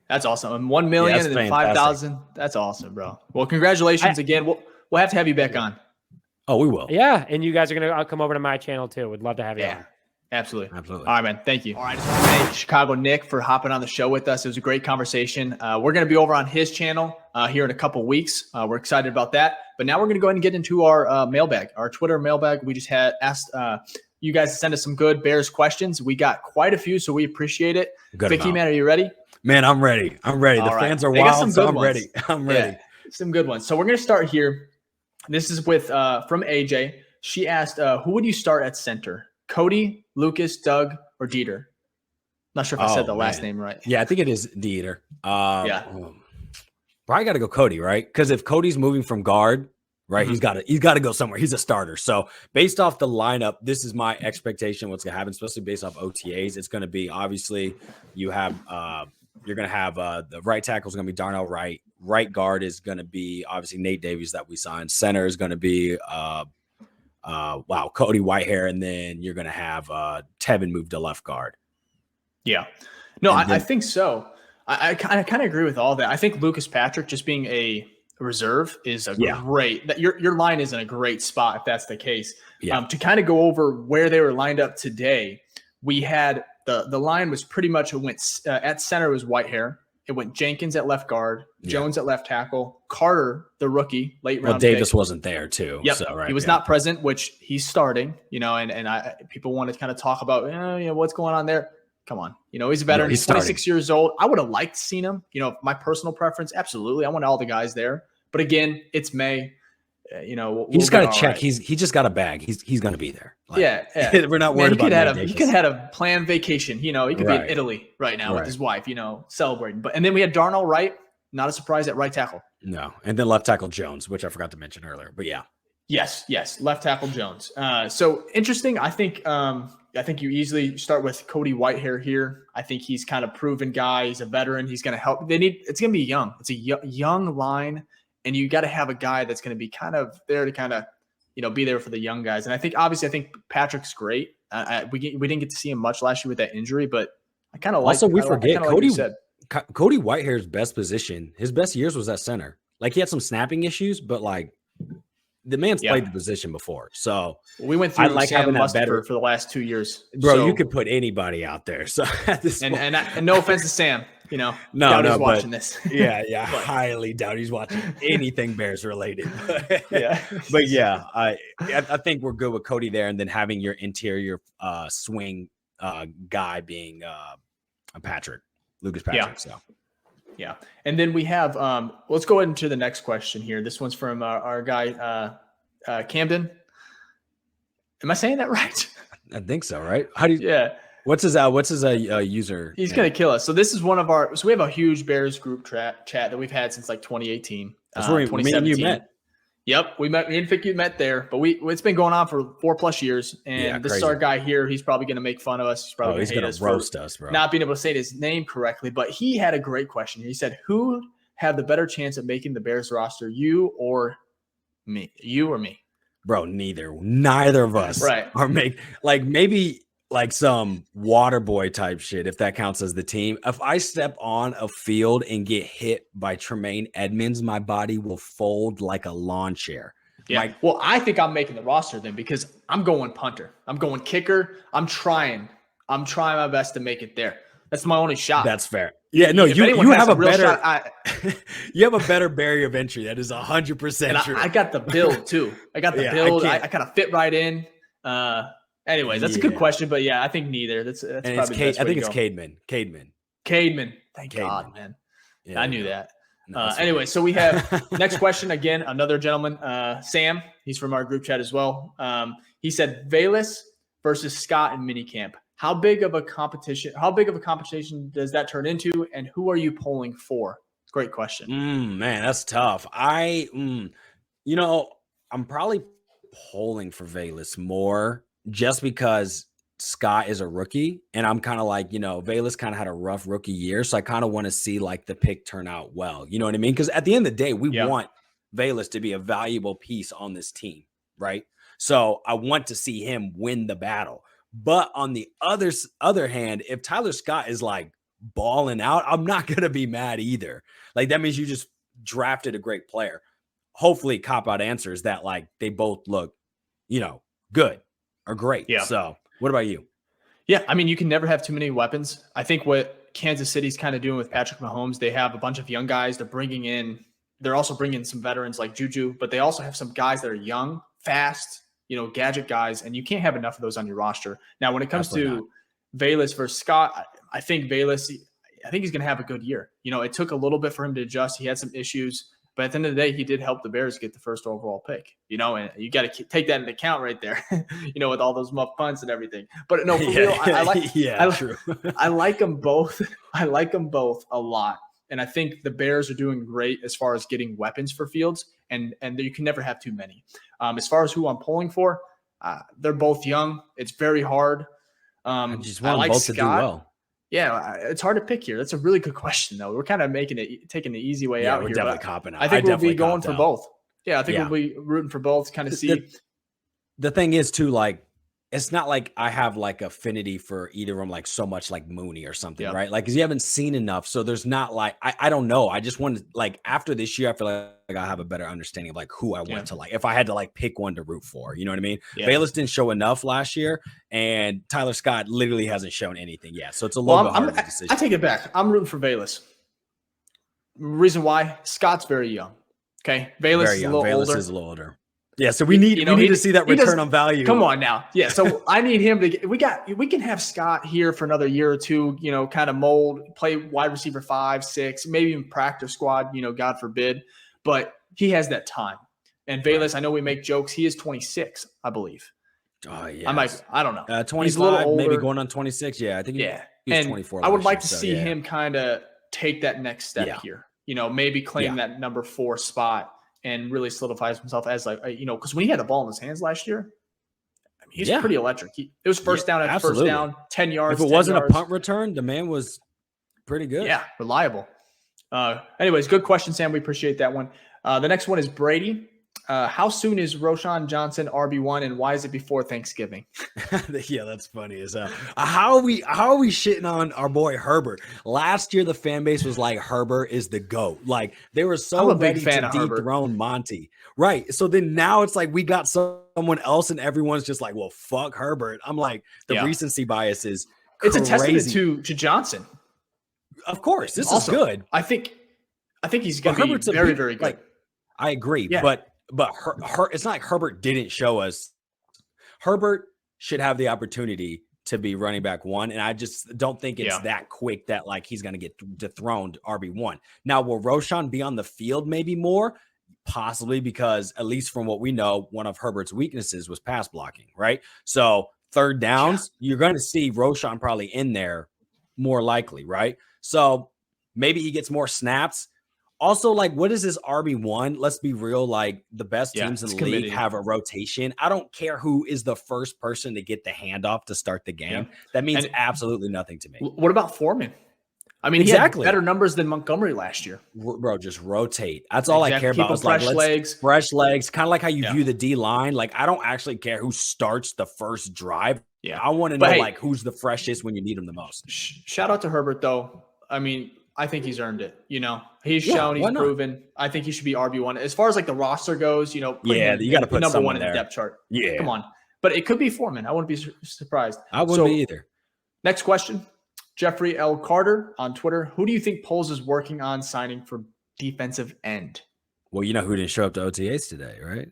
That's awesome. 1 million and then 5,000. That's awesome, bro. Well, congratulations again. We'll have to have you back on. Oh, we will. Yeah. And you guys are going to come over to my channel too. Would love to have you on. Absolutely. All right, man. Thank you. All right. I just want to thank Chicago Nic for hopping on the show with us. It was a great conversation. We're going to be over on his channel here in a couple weeks. We're excited about that. But now we're going to go ahead and get into our mailbag, our Twitter mailbag. We just had asked you guys to send us some good Bears questions. We got quite a few, so we appreciate it. Vicky, man, are you ready? Man, I'm ready. I'm ready. The fans are wild, so I'm ready. I'm ready. Yeah, some good ones. So we're going to start here. This is with from AJ. She asked, who would you start at center? Cody, Lucas, Doug, or Dieter? Not sure if I said the last name right. Yeah, I think it is Dieter. Probably got to go Cody, right? Because if Cody's moving from guard, right, he's got to go somewhere. He's a starter. So based off the lineup, this is my expectation. What's gonna happen, especially based off OTAs, it's gonna be obviously you're gonna have the right tackle is gonna be Darnell Wright. Right guard is gonna be obviously Nate Davies that we signed. Center is gonna be Cody Whitehair, and then you're going to have Tevin move to left guard. Yeah. No, I think so. I kind of agree with all that. I think Lucas Patrick just being a reserve is great. That your line is in a great spot if that's the case. Yeah. To kind of go over where they were lined up today, we had the line was pretty much at center was Whitehair. It went Jenkins at left guard, Jones at left tackle, Carter, the rookie, late round. Well, Davis wasn't there too. Yep. So, right, he was not present, which he's starting, and people want to kind of talk about, what's going on there. Come on. He's a veteran. He's 26 years old. I would have liked to seen him, my personal preference. Absolutely. I want all the guys there, but again, it's May. He's got to check. Right. He just got a bag. He's going to be there. We're not worried about. He could have a planned vacation. He could be in Italy right now with his wife. Celebrating. And then we had Darnell Wright. Not a surprise at right tackle. No, and then left tackle Jones, which I forgot to mention earlier. But yeah. Yes, left tackle Jones. So interesting. I think you easily start with Cody Whitehair here. I think he's kind of proven guy. He's a veteran. He's going to help. It's going to be young. It's a young line. And you got to have a guy that's going to be kind of there to kind of, be there for the young guys. And I think Patrick's great. We didn't get to see him much last year with that injury, but I kind of like. Also, we forget Cody Whitehair's best position. His best years was at center. Like he had some snapping issues, but like the man's played the position before. So we went through Sam Mustipher for the last 2 years. Bro, you could put anybody out there. So and no offense to Sam. No, no, watching this. Yeah, highly doubt he's watching anything Bears related. Yeah, but yeah, I think we're good with Cody there, and then having your interior swing guy being Lucas Patrick. Yeah. So yeah, and then we have let's go into the next question here. This one's from our guy Camden. Am I saying that right? I think so, right? How do you? Yeah. What's his user? He's gonna kill us. So this is one of our. So we have a huge Bears group chat that we've had since like 2018. That's where me and you met. Yep, we met. Me and Vicky met there, but it's been going on for 4+ years. And this is our guy here. He's probably gonna make fun of us. He's probably gonna roast us, bro. Not being able to say his name correctly. But he had a great question. He said, "Who had the better chance at making the Bears roster, you or me? You or me?" Bro, neither of us are maybe like some water boy type shit, if that counts as the team. If I step on a field and get hit by Tremaine Edmonds, my body will fold like a lawn chair. Yeah. Well, I think I'm making the roster then because I'm going punter. I'm going kicker. I'm trying my best to make it there. That's my only shot. That's fair. Yeah, no, you have a better you have a better barrier of entry. That is 100% true. I got the build too. I got the build. I kind of fit right in. Anyways, that's a good question, but yeah, I think neither. That's probably the best way I think to it's go. Cademan. Thank God, man. Yeah, I knew that. Anyway, so we have next question again. Another gentleman, Sam. He's from our group chat as well. He said Velus versus Scott in minicamp. How big of a competition does that turn into, and who are you polling for? Great question. Man, that's tough. I'm probably polling for Velus more just because Scott is a rookie, and I'm kind of like, Velus kind of had a rough rookie year, so I kind of want to see like the pick turn out well. You know what I mean? Because at the end of the day, we want Velus to be a valuable piece on this team, right? So I want to see him win the battle. But on the other hand, if Tyler Scott is like balling out, I'm not going to be mad either. Like that means you just drafted a great player. Hopefully cop-out answer is that like they both look, good or great. Yeah. So what about you? Yeah. I mean, you can never have too many weapons. I think what Kansas City's kind of doing with Patrick Mahomes, they have a bunch of young guys. They're also bringing in some veterans like Juju, but they also have some guys that are young, fast, gadget guys, and you can't have enough of those on your roster. Now, when it comes to Velus versus Scott, I think he's going to have a good year. It took a little bit for him to adjust. He had some issues, but at the end of the day, he did help the Bears get the first overall pick, and you got to take that into account right there, with all those muff punts and everything. But no, for real, I like them both. I like them both a lot. And I think the Bears are doing great as far as getting weapons for Fields, and you can never have too many. As far as who I'm polling for, they're both young. It's very hard. I just want them both to do well. Yeah, it's hard to pick here. That's a really good question, though. We're kind of taking the easy way out we're here. Definitely copping out. I think we'll be going for both. Yeah, I think we'll be rooting for both. Kind of see. The thing is, too, like, it's not like I have like affinity for either of them, like so much like Mooney or something, right? Like, because you haven't seen enough. So there's not like, I don't know. I just want to, like, after this year, I feel like I have a better understanding of like who I want to like, if I had to like pick one to root for, you know what I mean? Velus didn't show enough last year, and Tyler Scott literally hasn't shown anything yet. So it's a little bit harder of a decision. I take it back. I'm rooting for Velus. Reason why? Scott's very young. Okay. Velus is a little older. Yeah, so we need to see that return on value. Come on now. Yeah, so I need him to we can have Scott here for another year or two, kind of mold, play wide receiver 5, 6, maybe even practice squad, God forbid. But he has that time. And Velus, I know we make jokes. He is 26, I believe. Oh, yeah. I don't know. 25, he's a little older. Maybe going on 26. Yeah, I think he's 24. I would like to see him kind of take that next step here. Maybe claim that number 4 spot and really solidifies himself as like, because when he had the ball in his hands last year, I mean, he's pretty electric. It was first down after first down, 10 yards. If it wasn't a punt return, the man was pretty good. Yeah, reliable. Anyways, good question, Sam. We appreciate that one. The next one is Brady. How soon is Roschon Johnson RB1, and why is it before Thanksgiving? Yeah, that's funny as hell. How are we shitting on our boy Herbert? Last year, the fan base was like, Herbert is the GOAT. Like, they were so ready to dethrone Monty. Right. So then now it's like we got someone else, and everyone's just like, well, fuck Herbert. I'm like, the recency bias is crazy. It's a testament to Johnson. Of course, this Also, is good. I think he's going to be very, very good. Like, I agree, Yeah. but it's not like Herbert didn't show us. Herbert should have the opportunity to be running back 1, and I just don't think it's that quick that like he's going to get dethroned RB1. Now, will Roschon be on the field maybe more? Possibly, because at least from what we know, one of Herbert's weaknesses was pass blocking, right? So third downs, you're going to see Roschon probably in there more likely, right? So maybe he gets more snaps. Also, like, what is this RB1? Let's be real. Like, the best teams in the league have a rotation. I don't care who is the first person to get the handoff to start the game. That means absolutely nothing to me. What about Foreman? I mean, he had better numbers than Montgomery last year. Bro, just rotate. That's all I care about. Keep fresh legs. Fresh legs. Kind of like how you view the D line. Like, I don't actually care who starts the first drive. Yeah, I want to know like who's the freshest when you need them the most. Shout out to Herbert, though. I mean, I think he's earned it. You know, he's shown, he's proven. I think he should be RB1 as far as like the roster goes. You know, you got to put number one in there. the depth chart. Yeah, come on. But it could be Foreman. I wouldn't be surprised. I wouldn't be either. Next question, Jeffrey L. Carter on Twitter. Who do you think Poles is working on signing for defensive end? Well, you know who didn't show up to OTAs today, right?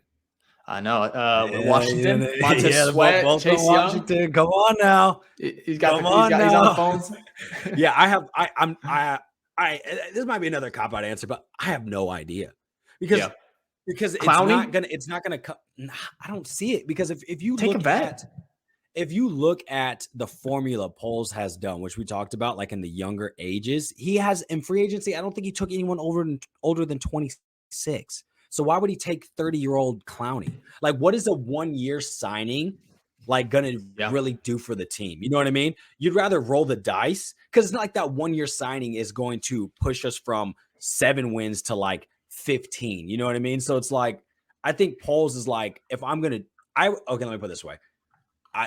I know. Washington, Montez Sweat, Chase Washington. Young. Come on now. He's on the phones. Yeah, this might be another cop-out answer, but I have no idea because it's not gonna come. I don't see it because if you if you look at the formula Poles has done, which we talked about, like in the younger ages, he has in free agency. I don't think he took anyone older than 26. So why would he take 30-year-old Clowney? Like, what is a 1-year signing like going to really do for the team? You know what I mean? You'd rather roll the dice because it's not like that 1-year signing is going to push us from 7 wins to like 15. You know what I mean? So it's like, I think Poles is like, if I'm going to, let me put it this way.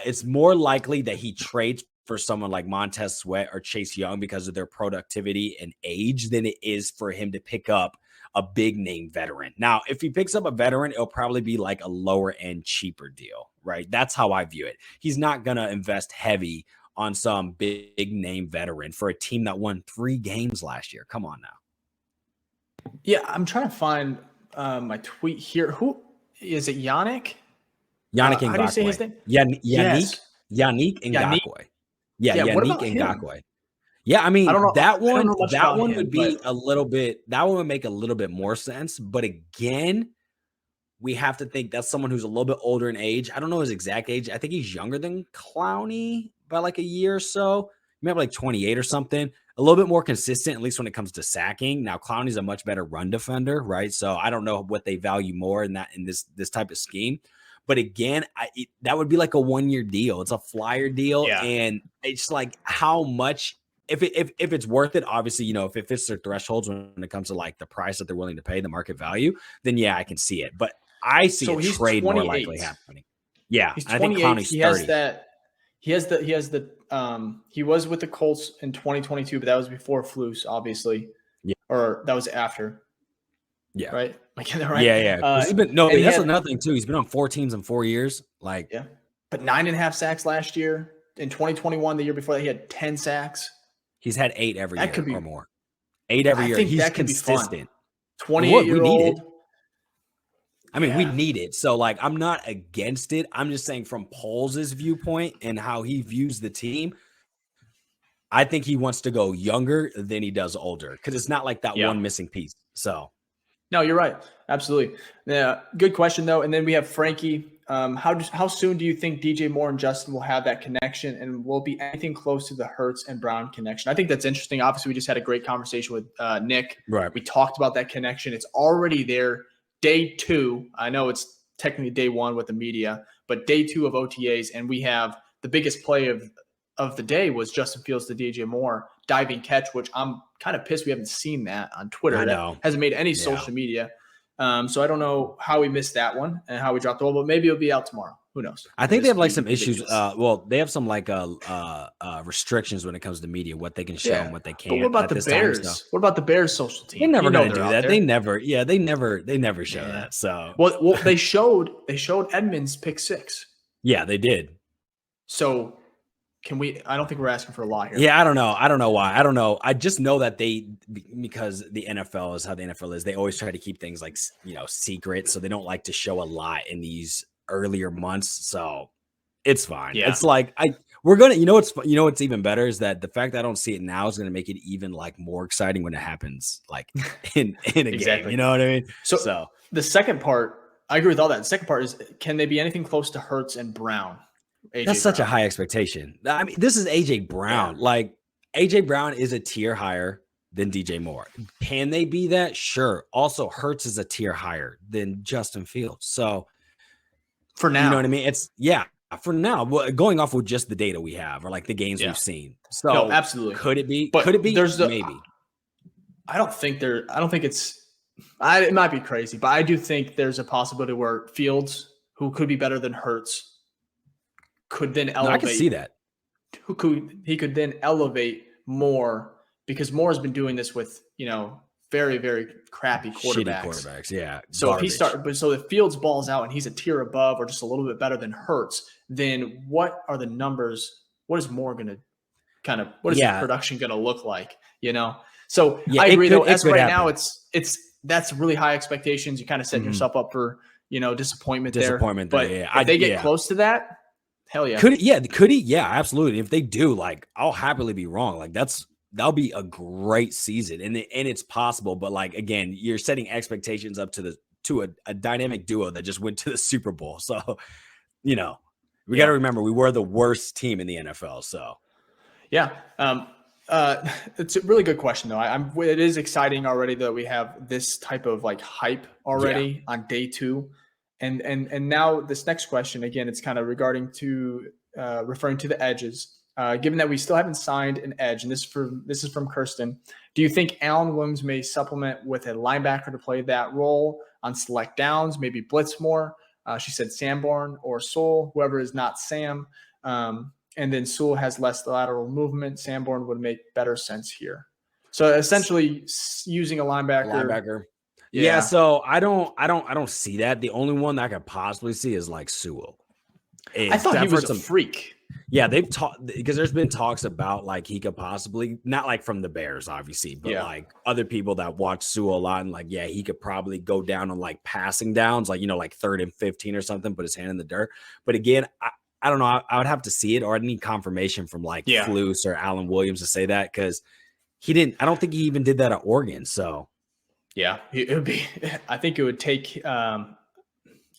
It's more likely that he trades for someone like Montez Sweat or Chase Young because of their productivity and age than it is for him to pick up a big name veteran. Now, if he picks up a veteran, it'll probably be like a lower end, cheaper deal, right? That's how I view it. He's not going to invest heavy on some big name veteran for a team that won 3 games last year. Come on now. Yeah, I'm trying to find my tweet here. Who is it? Yannick? Yannick Ngakoue. How do you say his name? Yannick Ngakoue. Yeah, Yannick Ngakoue. Yeah, I mean, that one would be a little bit, that one would make a little bit more sense. But again, we have to think that's someone who's a little bit older in age. I don't know his exact age. I think he's younger than Clowney by like a year or so. Maybe like 28 or something. A little bit more consistent, at least when it comes to sacking. Now, Clowney's a much better run defender, right? So I don't know what they value more in this type of scheme. But again, that would be like a 1-year deal. It's a flyer deal. Yeah. And it's like how much, if it's worth it, obviously, you know, if it fits their thresholds when it comes to like the price that they're willing to pay, the market value, then yeah, I can see it. But I see a trade 28. More likely happening. Yeah. He's 28. I think Clowney's 30. He was with the Colts in 2022, but that was before Flus, obviously. Yeah. Or that was after. Yeah. Right. Like, right? Yeah. That's another thing too. He's been on 4 teams in 4 years. Like, yeah. But 9.5 sacks last year. In 2021, the year before that, he had 10 sacks. He's had 8 every year or more. 8 every year. He's consistent. 28-year-old. I mean, we need it. So, like, I'm not against it. I'm just saying from Poles' viewpoint and how he views the team, I think he wants to go younger than he does older because it's not like that one missing piece. So, no, you're right. Absolutely. Yeah, good question, though. And then we have Frankie. How soon do you think DJ Moore and Justin will have that connection, and will it be anything close to the Hurts and Brown connection? I think that's interesting. Obviously, we just had a great conversation with Nick. Right. We talked about that connection. It's already there. Day 2. I know it's technically day 1 with the media, but day 2 of OTAs, and we have the biggest play of the day was Justin Fields to DJ Moore diving catch, which I'm kind of pissed we haven't seen that on Twitter. I know. That hasn't made any social media. So I don't know how we missed that one and how we dropped the ball, but maybe it'll be out tomorrow. Who knows? I think they have like some issues. They have some like restrictions when it comes to media, what they can show and what they can't. But what about the Bears? What about the Bears social team? They're never going to do that. They never show that. So well, they showed Edmonds pick 6. Yeah, they did. So I don't think we're asking for a lot here. Yeah, I don't know. I don't know why. I don't know. I just know that because the NFL is how the NFL is. They always try to keep things like, secret. So they don't like to show a lot in these earlier months. So it's fine. Yeah. It's like what's even better is that the fact that I don't see it now is going to make it even like more exciting when it happens, like in a game. You know what I mean? So the second part, I agree with all that. The second part is, can they be anything close to Hurts and Brown? That's such a high expectation. I mean, this is AJ Brown. Yeah. Like AJ Brown is a tier higher than DJ Moore. Can they be that? Sure. Also, Hurts is a tier higher than Justin Fields. So for now, you know what I mean? For now, going off with just the data we have or like the games we've seen. So no, absolutely. Could it be? But could it be? Maybe. I don't think it's. It might be crazy, but I do think there's a possibility where Fields, who could be better than Hurts, could then elevate. I can see that. He could then elevate more because Moore has been doing this with very, very crappy quarterbacks. Shitty quarterbacks, yeah. So if Fields balls out and he's a tier above or just a little bit better than Hurts, then what are the numbers? What is Moore going to his production going to look like? So I agree though. As right now, that's really high expectations. You kind of setting yourself up for disappointment there. But if they get close to that, hell yeah. Could he? Yeah, absolutely. If they do, like, I'll happily be wrong. Like that'll be a great season, and it's possible. But like again, you're setting expectations up to a dynamic duo that just went to the Super Bowl. So we got to remember we were the worst team in the NFL. So yeah, it's a really good question though. It is exciting already that we have this type of like hype already on day 2. And now this next question, again, it's kind of referring to the edges. Given that we still haven't signed an edge, and this is from Kirsten, do you think Allen Williams may supplement with a linebacker to play that role on select downs, maybe blitz more? She said Sanborn or Sewell, whoever is not Sam. And then Sewell has less lateral movement. Sanborn would make better sense here. So essentially using a linebacker. Yeah, so I don't see that. The only one that I could possibly see is like Sewell. I thought he was a freak. Yeah, they've talked because there's been talks about like he could possibly, not like from the Bears, obviously, but like other people that watch Sewell a lot and like, he could probably go down on like passing downs, like, like 3rd and 15 or something, put his hand in the dirt. But again, I don't know. I would have to see it, or I'd need confirmation from like Flus or Allen Williams to say that, because I don't think he even did that at Oregon. So yeah, I think it would take,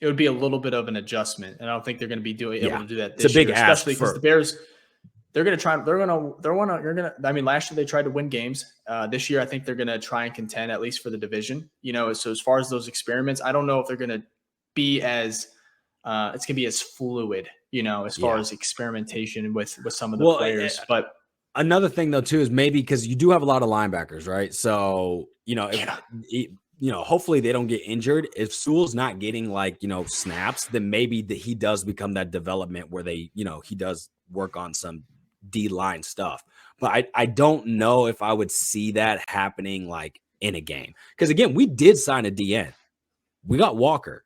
it would be a little bit of an adjustment, and I don't think they're going to be able to do that this year, especially because the Bears, they're going to try. I mean, last year they tried to win games. This year, I think they're going to try and contend at least for the division. So as far as those experiments, I don't know if they're going to be as it's going to be as fluid, as far as experimentation with some of the players. But another thing though too is maybe because you do have a lot of linebackers, right? So hopefully they don't get injured. If Sewell's not getting like, snaps, then maybe he does become that development where he does work on some D-line stuff. But I don't know if I would see that happening like in a game. Because again, we did sign a DN. We got Walker.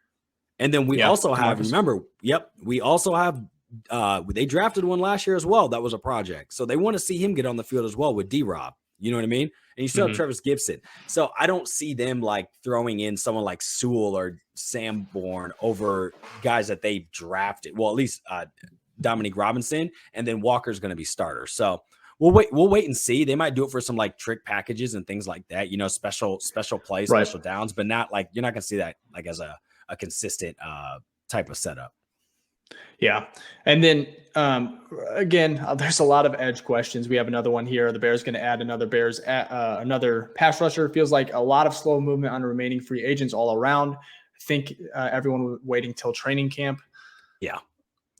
And then we also have, we also have, they drafted one last year as well. That was a project. So they want to see him get on the field as well with D-Rob. You know what I mean? And you still have Travis Gibson. So I don't see them like throwing in someone like Sewell or Sanborn over guys that they drafted. Well, at least Dominique Robinson, and then Walker's going to be starter. So we'll wait and see. They might do it for some like trick packages and things like that, special plays, special downs, but not like, you're not going to see that like as a consistent type of setup. Yeah. And then again, there's a lot of edge questions. We have another one here. The Bears going to add another pass rusher. Feels like a lot of slow movement on the remaining free agents all around. I think everyone waiting till training camp. Yeah.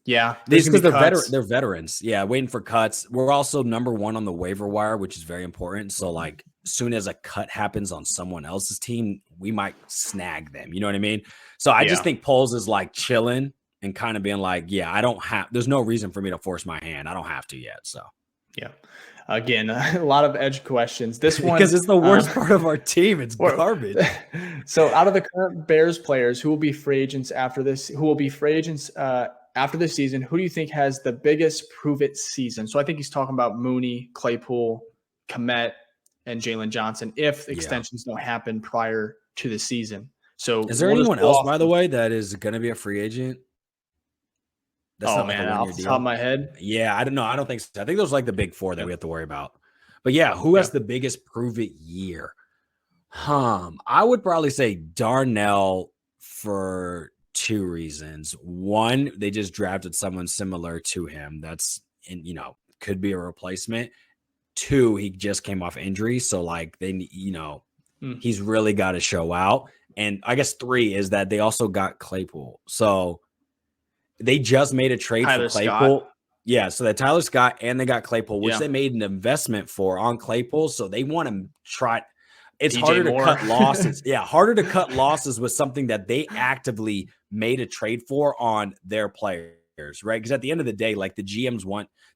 Yeah. Because they're veterans. Yeah. Waiting for cuts. We're also number 1 on the waiver wire, which is very important. So like soon as a cut happens on someone else's team, we might snag them. You know what I mean? So I just think Poles is like chilling and kind of being like, there's no reason for me to force my hand. I don't have to yet. So, yeah. Again, a lot of edge questions. This one, because it's the worst part of our team. It's garbage. So out of the current Bears players who will be free agents after this, after this season, who do you think has the biggest prove it season? So I think he's talking about Mooney, Claypool, Kmet, and Jalen Johnson if extensions don't happen prior to the season. So is there anyone else, by the way, that is going to be a free agent? That's not man, off the top of my head. Yeah, I don't know. I don't think so. I think those are like the big four that we have to worry about. But yeah, who has the biggest prove it year? I would probably say Darnell for two reasons. One, they just drafted someone similar to him. That's could be a replacement. Two, he just came off injury, so like he's really got to show out. And I guess three is that they also got Claypool. So they just made a trade for Claypool. Scott. Yeah, so that Tyler Scott and they got Claypool, which they made an investment for on Claypool. So they want to try. It's DJ harder Moore. To cut losses. Yeah, harder to cut losses with something that they actively made a trade for on their players, right? Because at the end of the day, like the GMs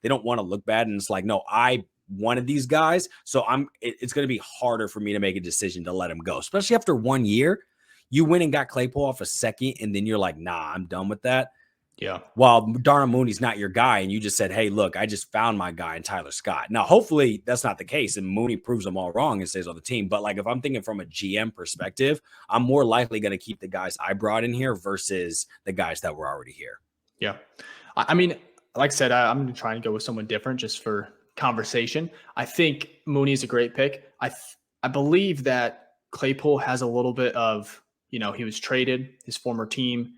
they don't want to look bad. And it's like, no, I wanted these guys. So it's going to be harder for me to make a decision to let them go, especially after 1 year. You went and got Claypool off a second, and then you're like, nah, I'm done with that. Yeah. While Darnell Mooney's not your guy, and you just said, hey, look, I just found my guy in Tyler Scott. Now, hopefully that's not the case, and Mooney proves them all wrong and stays on the team. But like if I'm thinking from a GM perspective, I'm more likely going to keep the guys I brought in here versus the guys that were already here. Yeah. I mean, like I said, I'm trying to go with someone different just for conversation. I think Mooney is a great pick. I believe that Claypool has a little bit of, he was traded, his former team,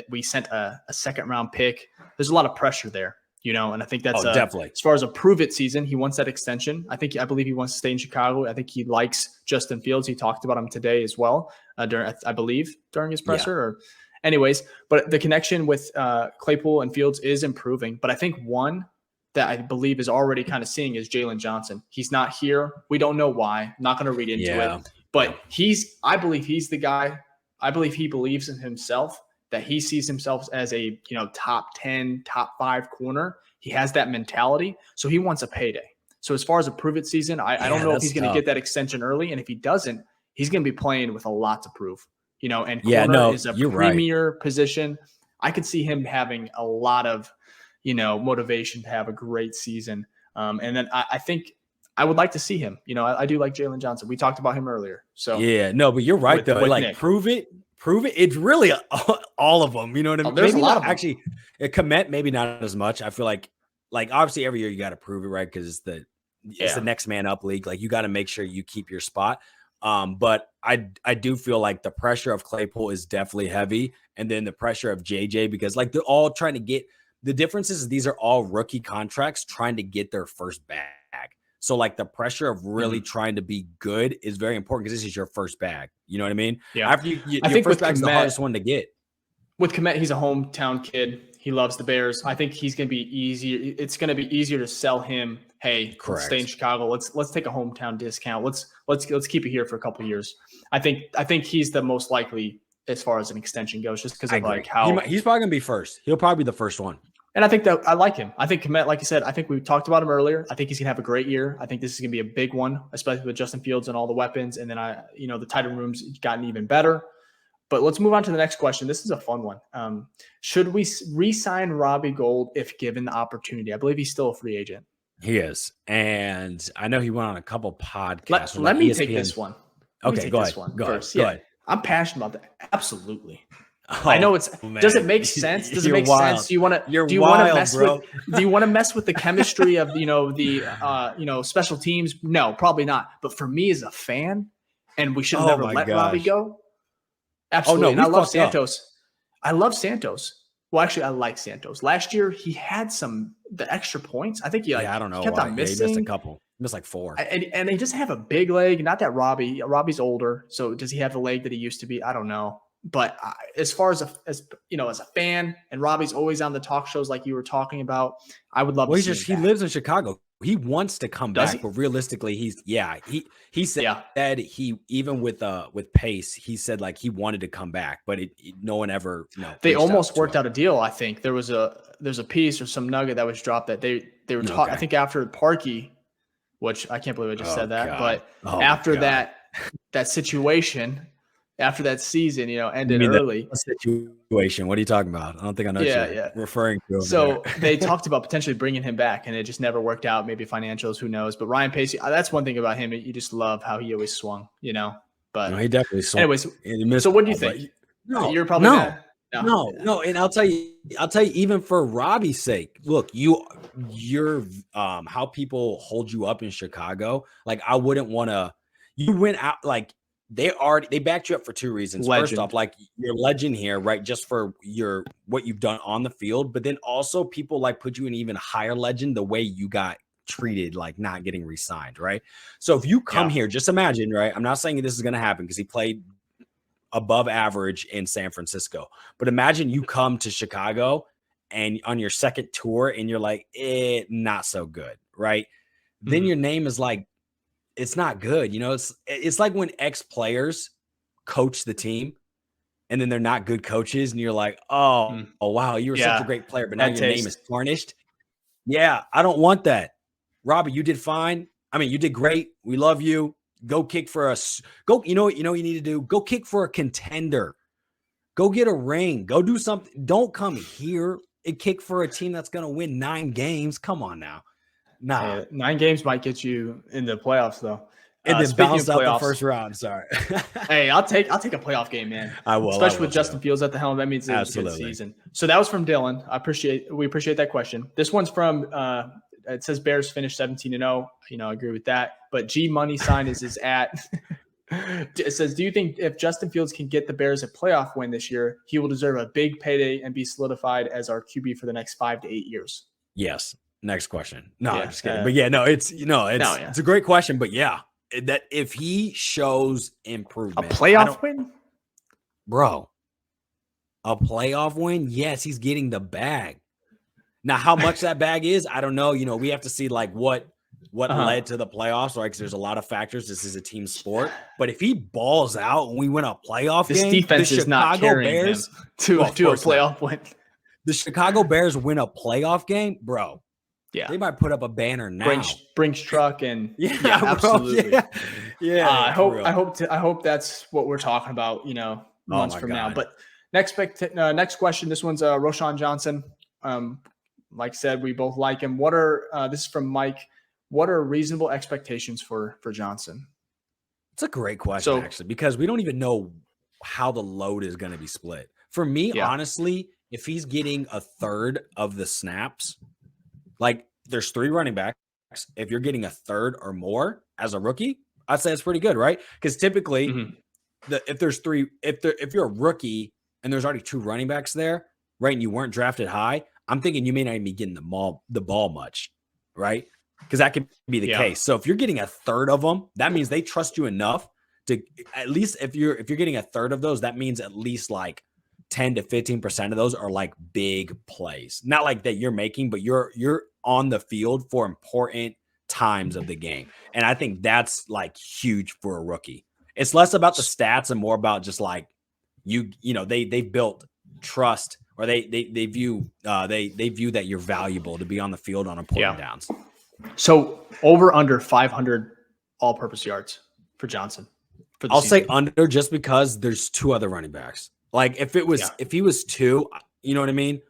we sent a second round pick. There's a lot of pressure there, and I think that's definitely as far as a prove it season. He wants that extension. I believe he wants to stay in Chicago. I think he likes Justin Fields. He talked about him today as well, during his presser anyways, but the connection with Claypool and Fields is improving. But I think one that I believe is already kind of seeing is Jalen Johnson. He's not here. We don't know why. I'm not going to read into it. But I believe he's the guy. I believe he believes in himself, that he sees himself as a, top 10, top 5 corner. He has that mentality. So he wants a payday. So as far as a prove it season, I don't know if he's going to get that extension early. And if he doesn't, he's going to be playing with a lot to prove, and corner is a premier position. I could see him having a lot of, motivation to have a great season. And then I think I would like to see him. I do like Jalen Johnson. We talked about him earlier. So but you're right though. Like Nick. prove it. It's really all of them. You know what I mean? There's maybe a lot of them. Actually. Kmet maybe not as much. I feel like obviously every year you got to prove it, right? Because it's the next man up league. Like you got to make sure you keep your spot. But I do feel like the pressure of Claypool is definitely heavy, and then the pressure of JJ because like they're all trying to get. The difference is these are all rookie contracts trying to get their first bag. So like the pressure of really trying to be good is very important because this is your first bag. You know what I mean? Yeah. After I think first bag's the hardest one to get. With Kmet, he's a hometown kid. He loves the Bears. I think he's going to be easier. It's going to be easier to sell him. Hey, let's stay in Chicago. Let's take a hometown discount. Let's keep it here for a couple of years. I think he's the most likely as far as an extension goes, just because of like how he's probably going to be first. He'll probably be the first one. And I think that I like him. I think Kmet, like you said, I think we talked about him earlier. I think he's going to have a great year. I think this is going to be a big one, especially with Justin Fields and all the weapons. And then the tight end room's gotten even better. But let's move on to the next question. This is a fun one. Should we re-sign Robbie Gould if given the opportunity? I believe he's still a free agent. He is. And I know he went on a couple podcasts. Let me take this one. Okay, go ahead. Go ahead. I'm passionate about that. Absolutely. I know does it make sense? Does it make sense? Do you want to mess with the chemistry of, the special teams? No, probably not. But for me as a fan, and we should have never let Robbie go. Absolutely. Oh, no, and I love Santos. I love Santos. Well, actually, I like Santos. Last year, he had the extra points. I think I don't know. He kept on missing. He missed a couple. He missed like 4. And he doesn't have a big leg. Not that Robbie's older. So does he have the leg that he used to be? I don't know. But as far as as a fan, and Robbie's always on the talk shows like you were talking about, I would love to see him back. He lives in Chicago. He wants to come back, but realistically, he said he even with Pace, he said like he wanted to come back, but no one ever. They almost worked out a deal. I think there's a piece or some nugget that was dropped that they were talking. I think after Parkey, which I can't believe I just said that, but after that situation. after that season, You ended mean early. the situation? What are you talking about? I don't think I know what you're referring to. So they talked about potentially bringing him back, and it just never worked out. Maybe financials, who knows? But Ryan Pace, that's one thing about him. You just love how he always swung, But he definitely swung. Anyways, so what do you think? You're probably mad? No. And I'll tell you, even for Robbie's sake, look, you're how people hold you up in Chicago. Like, I wouldn't want to. You went out like. They backed you up for two reasons. Legend. First off, like, you're legend here, right? Just for what you've done on the field, but then also people like put you in even higher legend the way you got treated, like not getting re-signed, right? So if you come here, just imagine, right? I'm not saying this is going to happen because he played above average in San Francisco, but imagine you come to Chicago and on your second tour and you're like, not so good, right? Mm-hmm. Then your name is like, it's not good. It's like when ex-players coach the team and then they're not good coaches and you're like, oh wow, you were such a great player, but now your name is tarnished. Yeah, I don't want that. Robbie, you did fine. I mean, you did great. We love you. Go kick for us. You know what you need to do? Go kick for a contender. Go get a ring. Go do something. Don't come here and kick for a team that's going to win 9 games. Come on now. Nah, 9 games might get you in the playoffs though. And then bounce out the first round. Sorry. Hey, I'll take a playoff game, man. I will, especially with Justin Fields at the helm. That means it's a good season. So that was from Dylan. We appreciate that question. This one's from it says Bears finished 17-0. I agree with that. But G Money sign is at. It says, do you think if Justin Fields can get the Bears a playoff win this year, he will deserve a big payday and be solidified as our QB for the next 5 to 8 years? Yes. Next question. No, I'm just kidding. But it's a great question. But that if he shows improvement, a playoff win, bro, a playoff win. Yes, he's getting the bag. Now, how much that bag is, I don't know. We have to see like what led to the playoffs, right? Because there's a lot of factors. This is a team sport. But if he balls out and we win a playoff game, this defense is not carrying him to a playoff win. The Chicago Bears win a playoff game, bro. Yeah, they might put up a banner now. Brinks truck and absolutely. I hope that's what we're talking about. Months from now. But next question. This one's Roshan Johnson. Like I said, we both like him. This is from Mike. What are reasonable expectations for Johnson? It's a great question, actually, because we don't even know how the load is going to be split. For me, honestly, if he's getting a third of the snaps. Like, there's 3 running backs. If you're getting a third or more as a rookie, I'd say it's pretty good, right? Because typically, if you're a rookie and there's already 2 running backs there, right, and you weren't drafted high, I'm thinking you may not even be getting the ball much, right? Because that could be the case. So if you're getting a third of them, that means they trust you enough to at least if you're getting a third of those, that means at least like 10 to 15% of those are like big plays. Not like that you're making, but you're on the field for important times of the game. And I think that's like huge for a rookie. It's less about the stats and more about just like they've built trust, or they view that you're valuable to be on the field on important downs. So over under 500 all-purpose yards for Johnson. I'll say under just because there's 2 other running backs. Like if he was 2, you know what I mean?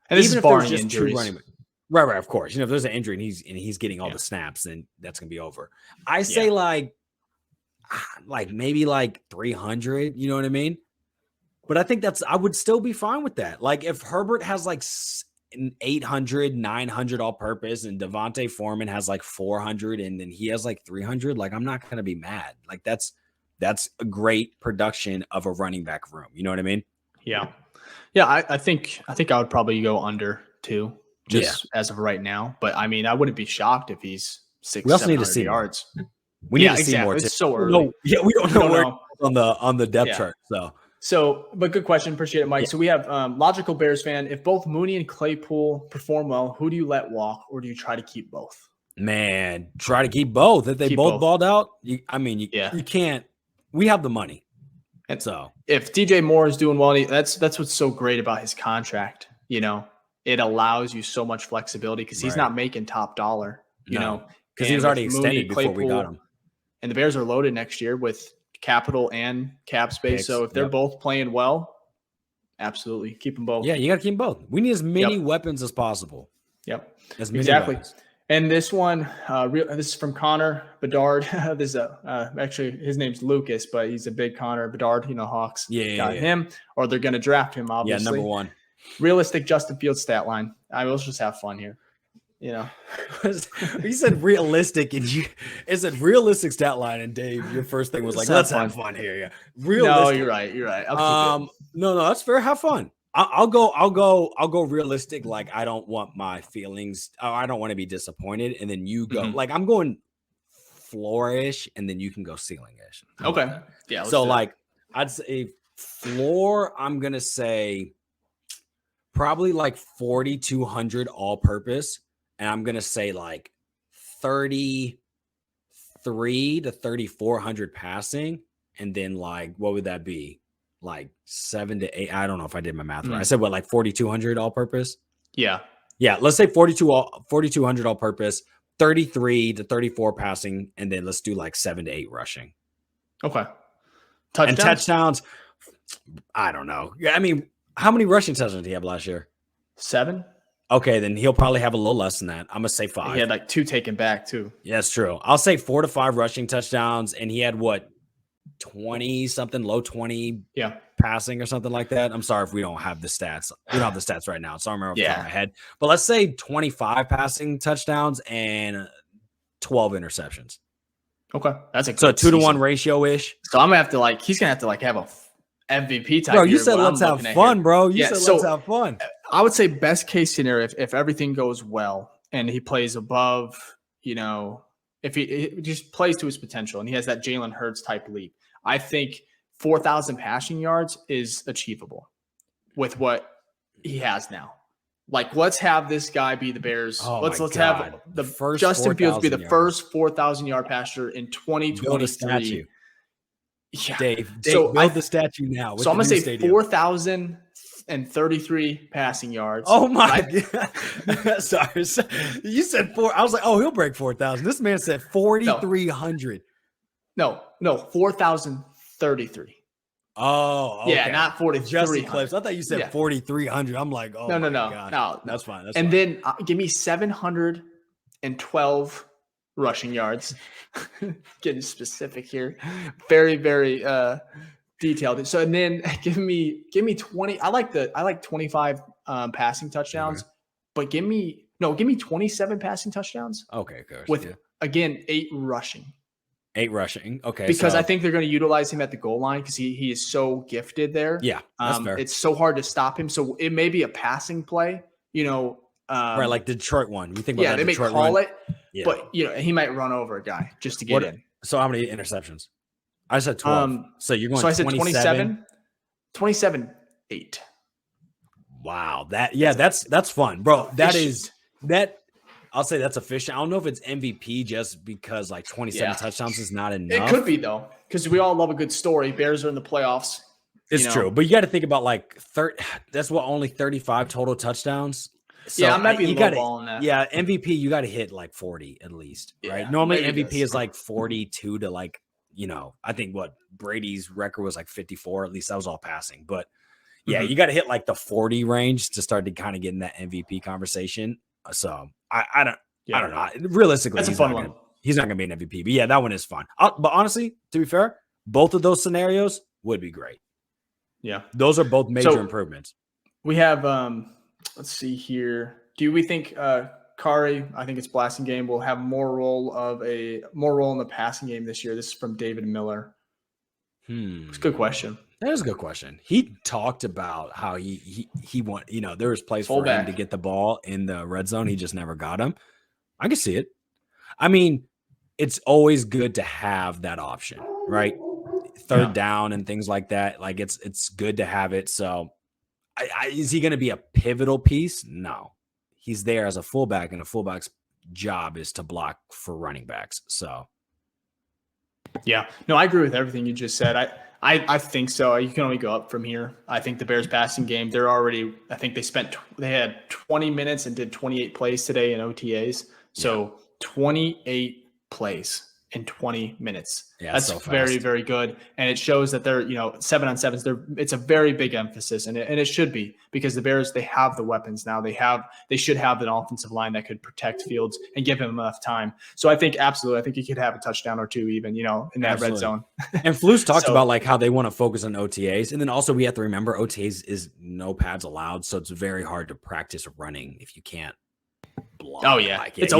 And this is barring injuries. Right, of course. If there's an injury and he's getting all the snaps, then that's gonna be over. I say like maybe like 300, you know what I mean? But I think I would still be fine with that. Like if Herbert has like 800, 900 all purpose and Devontae Foreman has like 400 and then he has like 300, like I'm not gonna be mad. Like that's a great production of a running back room. You know what I mean? Yeah. I think I would probably go under 2 as of right now. But I mean, I wouldn't be shocked if he's 600-700 yards. We need to see more. It's so early. We don't know on the depth chart. But good question. Appreciate it, Mike. So we have logical Bears fan. If both Mooney and Claypool perform well, who do you let walk, or do you try to keep both? Man, try to keep both. If they both balled out, you can't. We have the money. And so if DJ Moore is doing well, that's what's so great about his contract. It allows you so much flexibility because he's not making top dollar, because he was already extended before we got him. And the Bears are loaded next year with capital and cap space. Picks, So if they're both playing well, absolutely keep them both. Yeah, you got to keep them both. We need as many weapons as possible. Yep. As many Exactly. weapons. And this one, this is from Connor Bedard. This is actually his name's Lucas, but he's a big Connor Bedard. Hawks got him, or they're going to draft him. Obviously, number one. Realistic Justin Fields stat line. I will just have fun here. You said realistic, and it's a realistic stat line. And Dave, your first thing was like, let's have fun here. Yeah, realistic. No, you're right. You're right. No, that's fair. Have fun. I'll go realistic. Like, I don't want my feelings. I don't want to be disappointed. And then you go like, I'm going floorish, and then you can go ceiling-ish. Okay. Yeah. So like, I'd say floor. I'm gonna say probably like 4,200 all-purpose, and I'm gonna say like 33 to 3,400 passing, and then like, what would that be? Like 7 to 8. I don't know if I did my math right. I said what, like 4,200 all purpose? Yeah. Let's say 4,200 all purpose, 33 to 34 passing, and then let's do like 7 to 8 rushing. Okay. And touchdowns, I don't know. Yeah, I mean, how many rushing touchdowns did he have last year? 7. Okay, then he'll probably have a little less than that. I'm gonna say 5. He had like 2 taken back too. Yeah, that's true. I'll say 4 to 5 rushing touchdowns, and he had what? 20 something, low 20 passing or something like that. I'm sorry if we don't have the stats. We don't have the stats right now, so I don't remember off the top of my head. But let's say 25 passing touchdowns and 12 interceptions. Okay. That's a 2-to-1 ratio-ish. So I'm gonna have to he's gonna have to have a MVP type. Bro, you said let's have fun, bro. You said let's have fun. I would say best case scenario, if everything goes well and he plays above, if he just plays to his potential and he has that Jalen Hurts type leap, I think 4,000 passing yards is achievable with what he has now. Like, let's have this guy be the Bears. Let's have the first Justin Fields be the first 4,000 yard passer in 2023. Build a statue. Yeah, Dave, build the statue now. So I'm gonna say 4,033 passing yards. Oh my God. Sorry. You said 4. I was like, he'll break 4,000. This man said 4,300. No, 4,033. Oh, okay. Yeah, not 4,300. Clips. I thought you said 4,300. I'm like, no. God. That's fine. And then give me 712 rushing yards. Getting specific here. Very, very detailed. So and then give me 20. I like 25 passing touchdowns, but give me 27 passing touchdowns. Okay, good. With again 8 rushing. 8 rushing. Okay. Because I think they're going to utilize him at the goal line because he is so gifted there. Yeah, that's fair. It's so hard to stop him. So it may be a passing play, right, like the Detroit one. We think about they Detroit may call one. it, but he might run over a guy just to get in. So how many interceptions? I said 12. So you're going. So I said 27. 27-8. Wow, that's fun, bro. I'll say that's efficient. I don't know if it's MVP just because like 27 touchdowns is not enough. It could be though, because we all love a good story. Bears are in the playoffs. It's true, but you got to think about like that's only 35 total touchdowns. So I might be lowballing that. Yeah, MVP you got to hit like 40 at least, right? Normally MVP is like 42 to like I think what Brady's record was like 54. At least that was all passing, but you got to hit like the 40 range to start to kind of get in that MVP conversation. So I don't know. Realistically, that's a fun one. He's not going to be an MVP, but that one is fun. But honestly, to be fair, both of those scenarios would be great. Yeah, those are both major improvements. We have, let's see here. Do we think Kari? I think it's blasting game will have more role in the passing game this year. This is from David Miller. It's a good question. That is a good question. He talked about how he want, there was plays for him to get the ball in the red zone. He just never got him. I can see it. I mean, it's always good to have that option, right? Third down and things like that. Like it's good to have it. So is he going to be a pivotal piece? No, he's there as a fullback, and a fullback's job is to block for running backs. So. Yeah, no, I agree with everything you just said. I think so. You can only go up from here. I think the Bears passing game, they had 20 minutes and did 28 plays today in OTAs. So 28 plays. in 20 minutes. Yeah, that's so fast. very, very good. And it shows that they're, 7-on-7s, it's a very big emphasis, and it should be, because the Bears, they have the weapons now. They should have an offensive line that could protect Fields and give him enough time. So I think he could have a touchdown or two even, in that red zone. And Flus talked about like how they want to focus on OTAs. And then also we have to remember OTAs is no pads allowed. So it's very hard to practice running if you can't block. Oh yeah. Like it, it's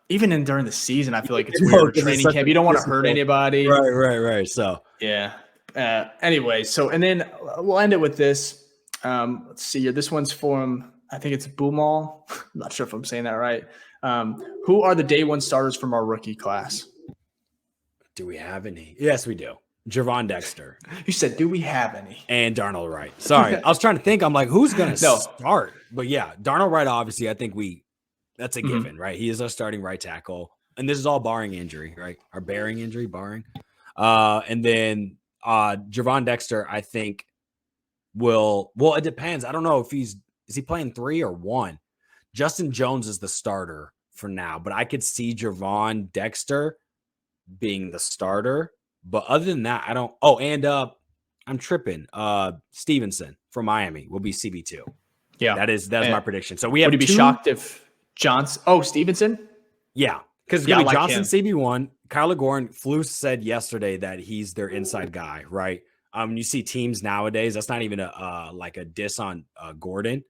even in during the season, I feel like it's weird. Training camp, you don't want to hurt anybody. Right. So yeah. Anyway, and then we'll end it with this. Let's see here. This one's from, I think it's Boomal. I'm not sure if I'm saying that right. Who are the day one starters from our rookie class? Do we have any? Yes, we do. Javon Dexter. You said, do we have any? And Darnold Wright. Sorry. I was trying to think. I'm like, who's going to start? But yeah, Darnold Wright, obviously, I think that's a given, right? He is our starting right tackle. And this is all barring injury, right? Or barring injury, barring. And then Javon Dexter, I think it depends. I don't know if is he playing 3 or 1? Justin Jones is the starter for now, but I could see Javon Dexter being the starter. But other than that, I don't. Oh, and I'm tripping. Stevenson from Miami will be CB2. Yeah, that's my prediction. So we have. Would you be shocked if Johnson? Oh, Stevenson. Yeah, because like Johnson CB1. Kyler Gordon. Flus said yesterday that he's their inside guy, right? You see teams nowadays. That's not even a diss on Gordon.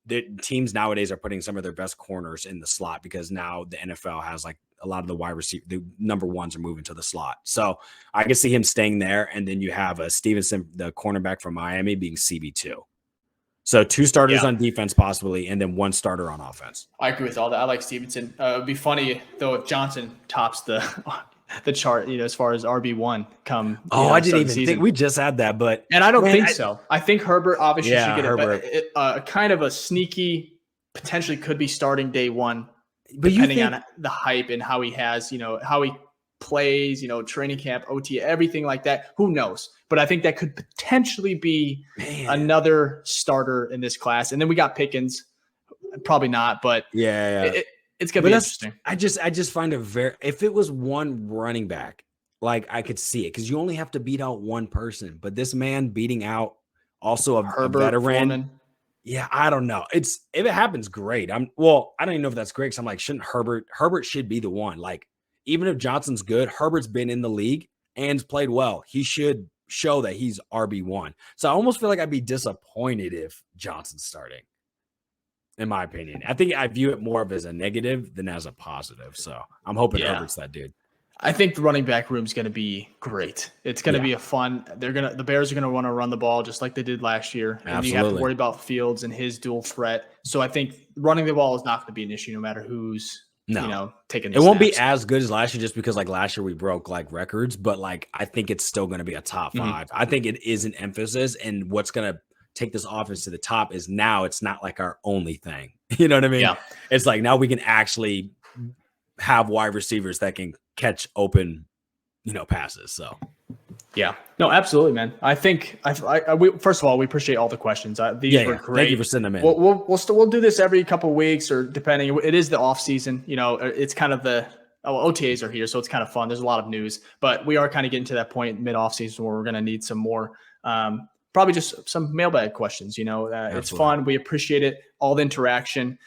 The teams nowadays are putting some of their best corners in the slot because now the NFL has like a lot of the wide receiver, the number ones are moving to the slot. So I can see him staying there. And then you have a Stevenson, the cornerback from Miami, being CB2. So 2 starters on defense possibly, and then 1 starter on offense. I agree with all that. I like Stevenson. It would be funny though if Johnson tops the chart, as far as RB1 come. I didn't even think we just had that, and I don't think so. I think Herbert obviously should get a kind of a sneaky, potentially could be starting day one, but depending on the hype and how he has, how he plays, training camp, OT, everything like that. Who knows? But I think that could potentially be another starter in this class. And then we got Pickens, probably not, but it's gonna be interesting. I just find it if it was 1 running back, like I could see it because you only have to beat out 1 person, but this man beating out also a veteran. Foreman. Yeah, I don't know. If it happens, great. I don't even know if that's great because I'm like, shouldn't Herbert should be the one. Like, even if Johnson's good, Herbert's been in the league and played well. He should show that he's RB1. So I almost feel like I'd be disappointed if Johnson's starting. In my opinion, I think I view it more of as a negative than as a positive. So I'm hoping Herbert's that dude. I think the running back room is going to be great. It's going to be a fun. The Bears are going to want to run the ball just like they did last year. And Absolutely. you have to worry about Fields and his dual threat. So I think running the ball is not going to be an issue no matter who's taking the It won't snaps. be as good as last year just because like last year we broke like records, but like I think it's still going to be a top 5. I think it is an emphasis, and what's going to take this offense to the top is now it's not like our only thing. You know what I mean? Yeah. It's like now we can actually have wide receivers that can catch open, passes. So yeah, no, absolutely, man. I think we first of all, we appreciate all the questions. These were great. Thank you for sending them in. We'll do this every couple of weeks or depending. It is the off season, it's kind of OTAs are here. So it's kind of fun. There's a lot of news, but we are kind of getting to that point mid off season where we're going to need some more, probably just some mailbag questions. It's fun. We appreciate it. All the interaction.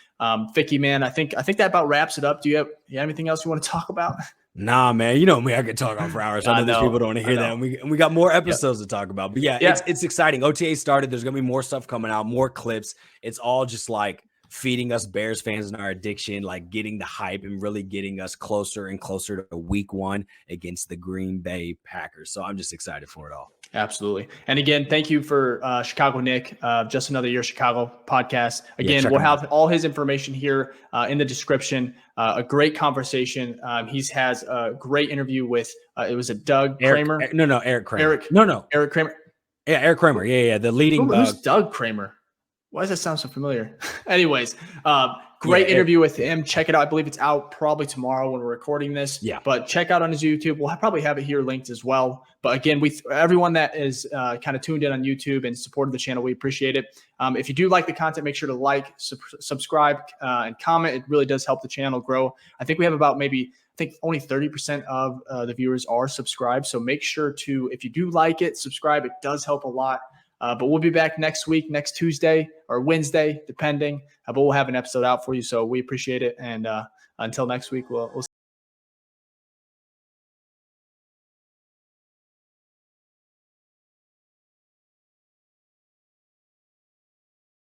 Vicky, man, I think that about wraps it up. Do you have anything else you want to talk about? Nah, man, you know me. I could talk on for hours. I know these people don't want to hear that. And we got more episodes to talk about. But it's exciting. OTA started. There's going to be more stuff coming out, more clips. It's all just like feeding us Bears fans and our addiction, like getting the hype and really getting us closer and closer to week 1 against the Green Bay Packers. So I'm just excited for it all. Absolutely. And again, thank you for Chicago Nic, Just Another Year Chicago podcast. Again, we'll have all his information here in the description. A great conversation. He has a great interview with, it was a Doug Kramer. Eric Kramer. Eric Kramer. Yeah, Eric Kramer. Yeah. The leading. Who's Doug Kramer? Why does that sound so familiar? Anyways, Great interview with him. Check it out. I believe it's out probably tomorrow when we're recording this. Yeah. But check out on his YouTube. We'll probably have it here linked as well. But again, everyone that is kind of tuned in on YouTube and supported the channel, we appreciate it. If you do like the content, make sure to like, subscribe, and comment. It really does help the channel grow. I think we have about only 30% of the viewers are subscribed. So make sure to, if you do like it, subscribe. It does help a lot. But we'll be back next week, next Tuesday or Wednesday, depending. But we'll have an episode out for you. So we appreciate it. And until next week, we'll see.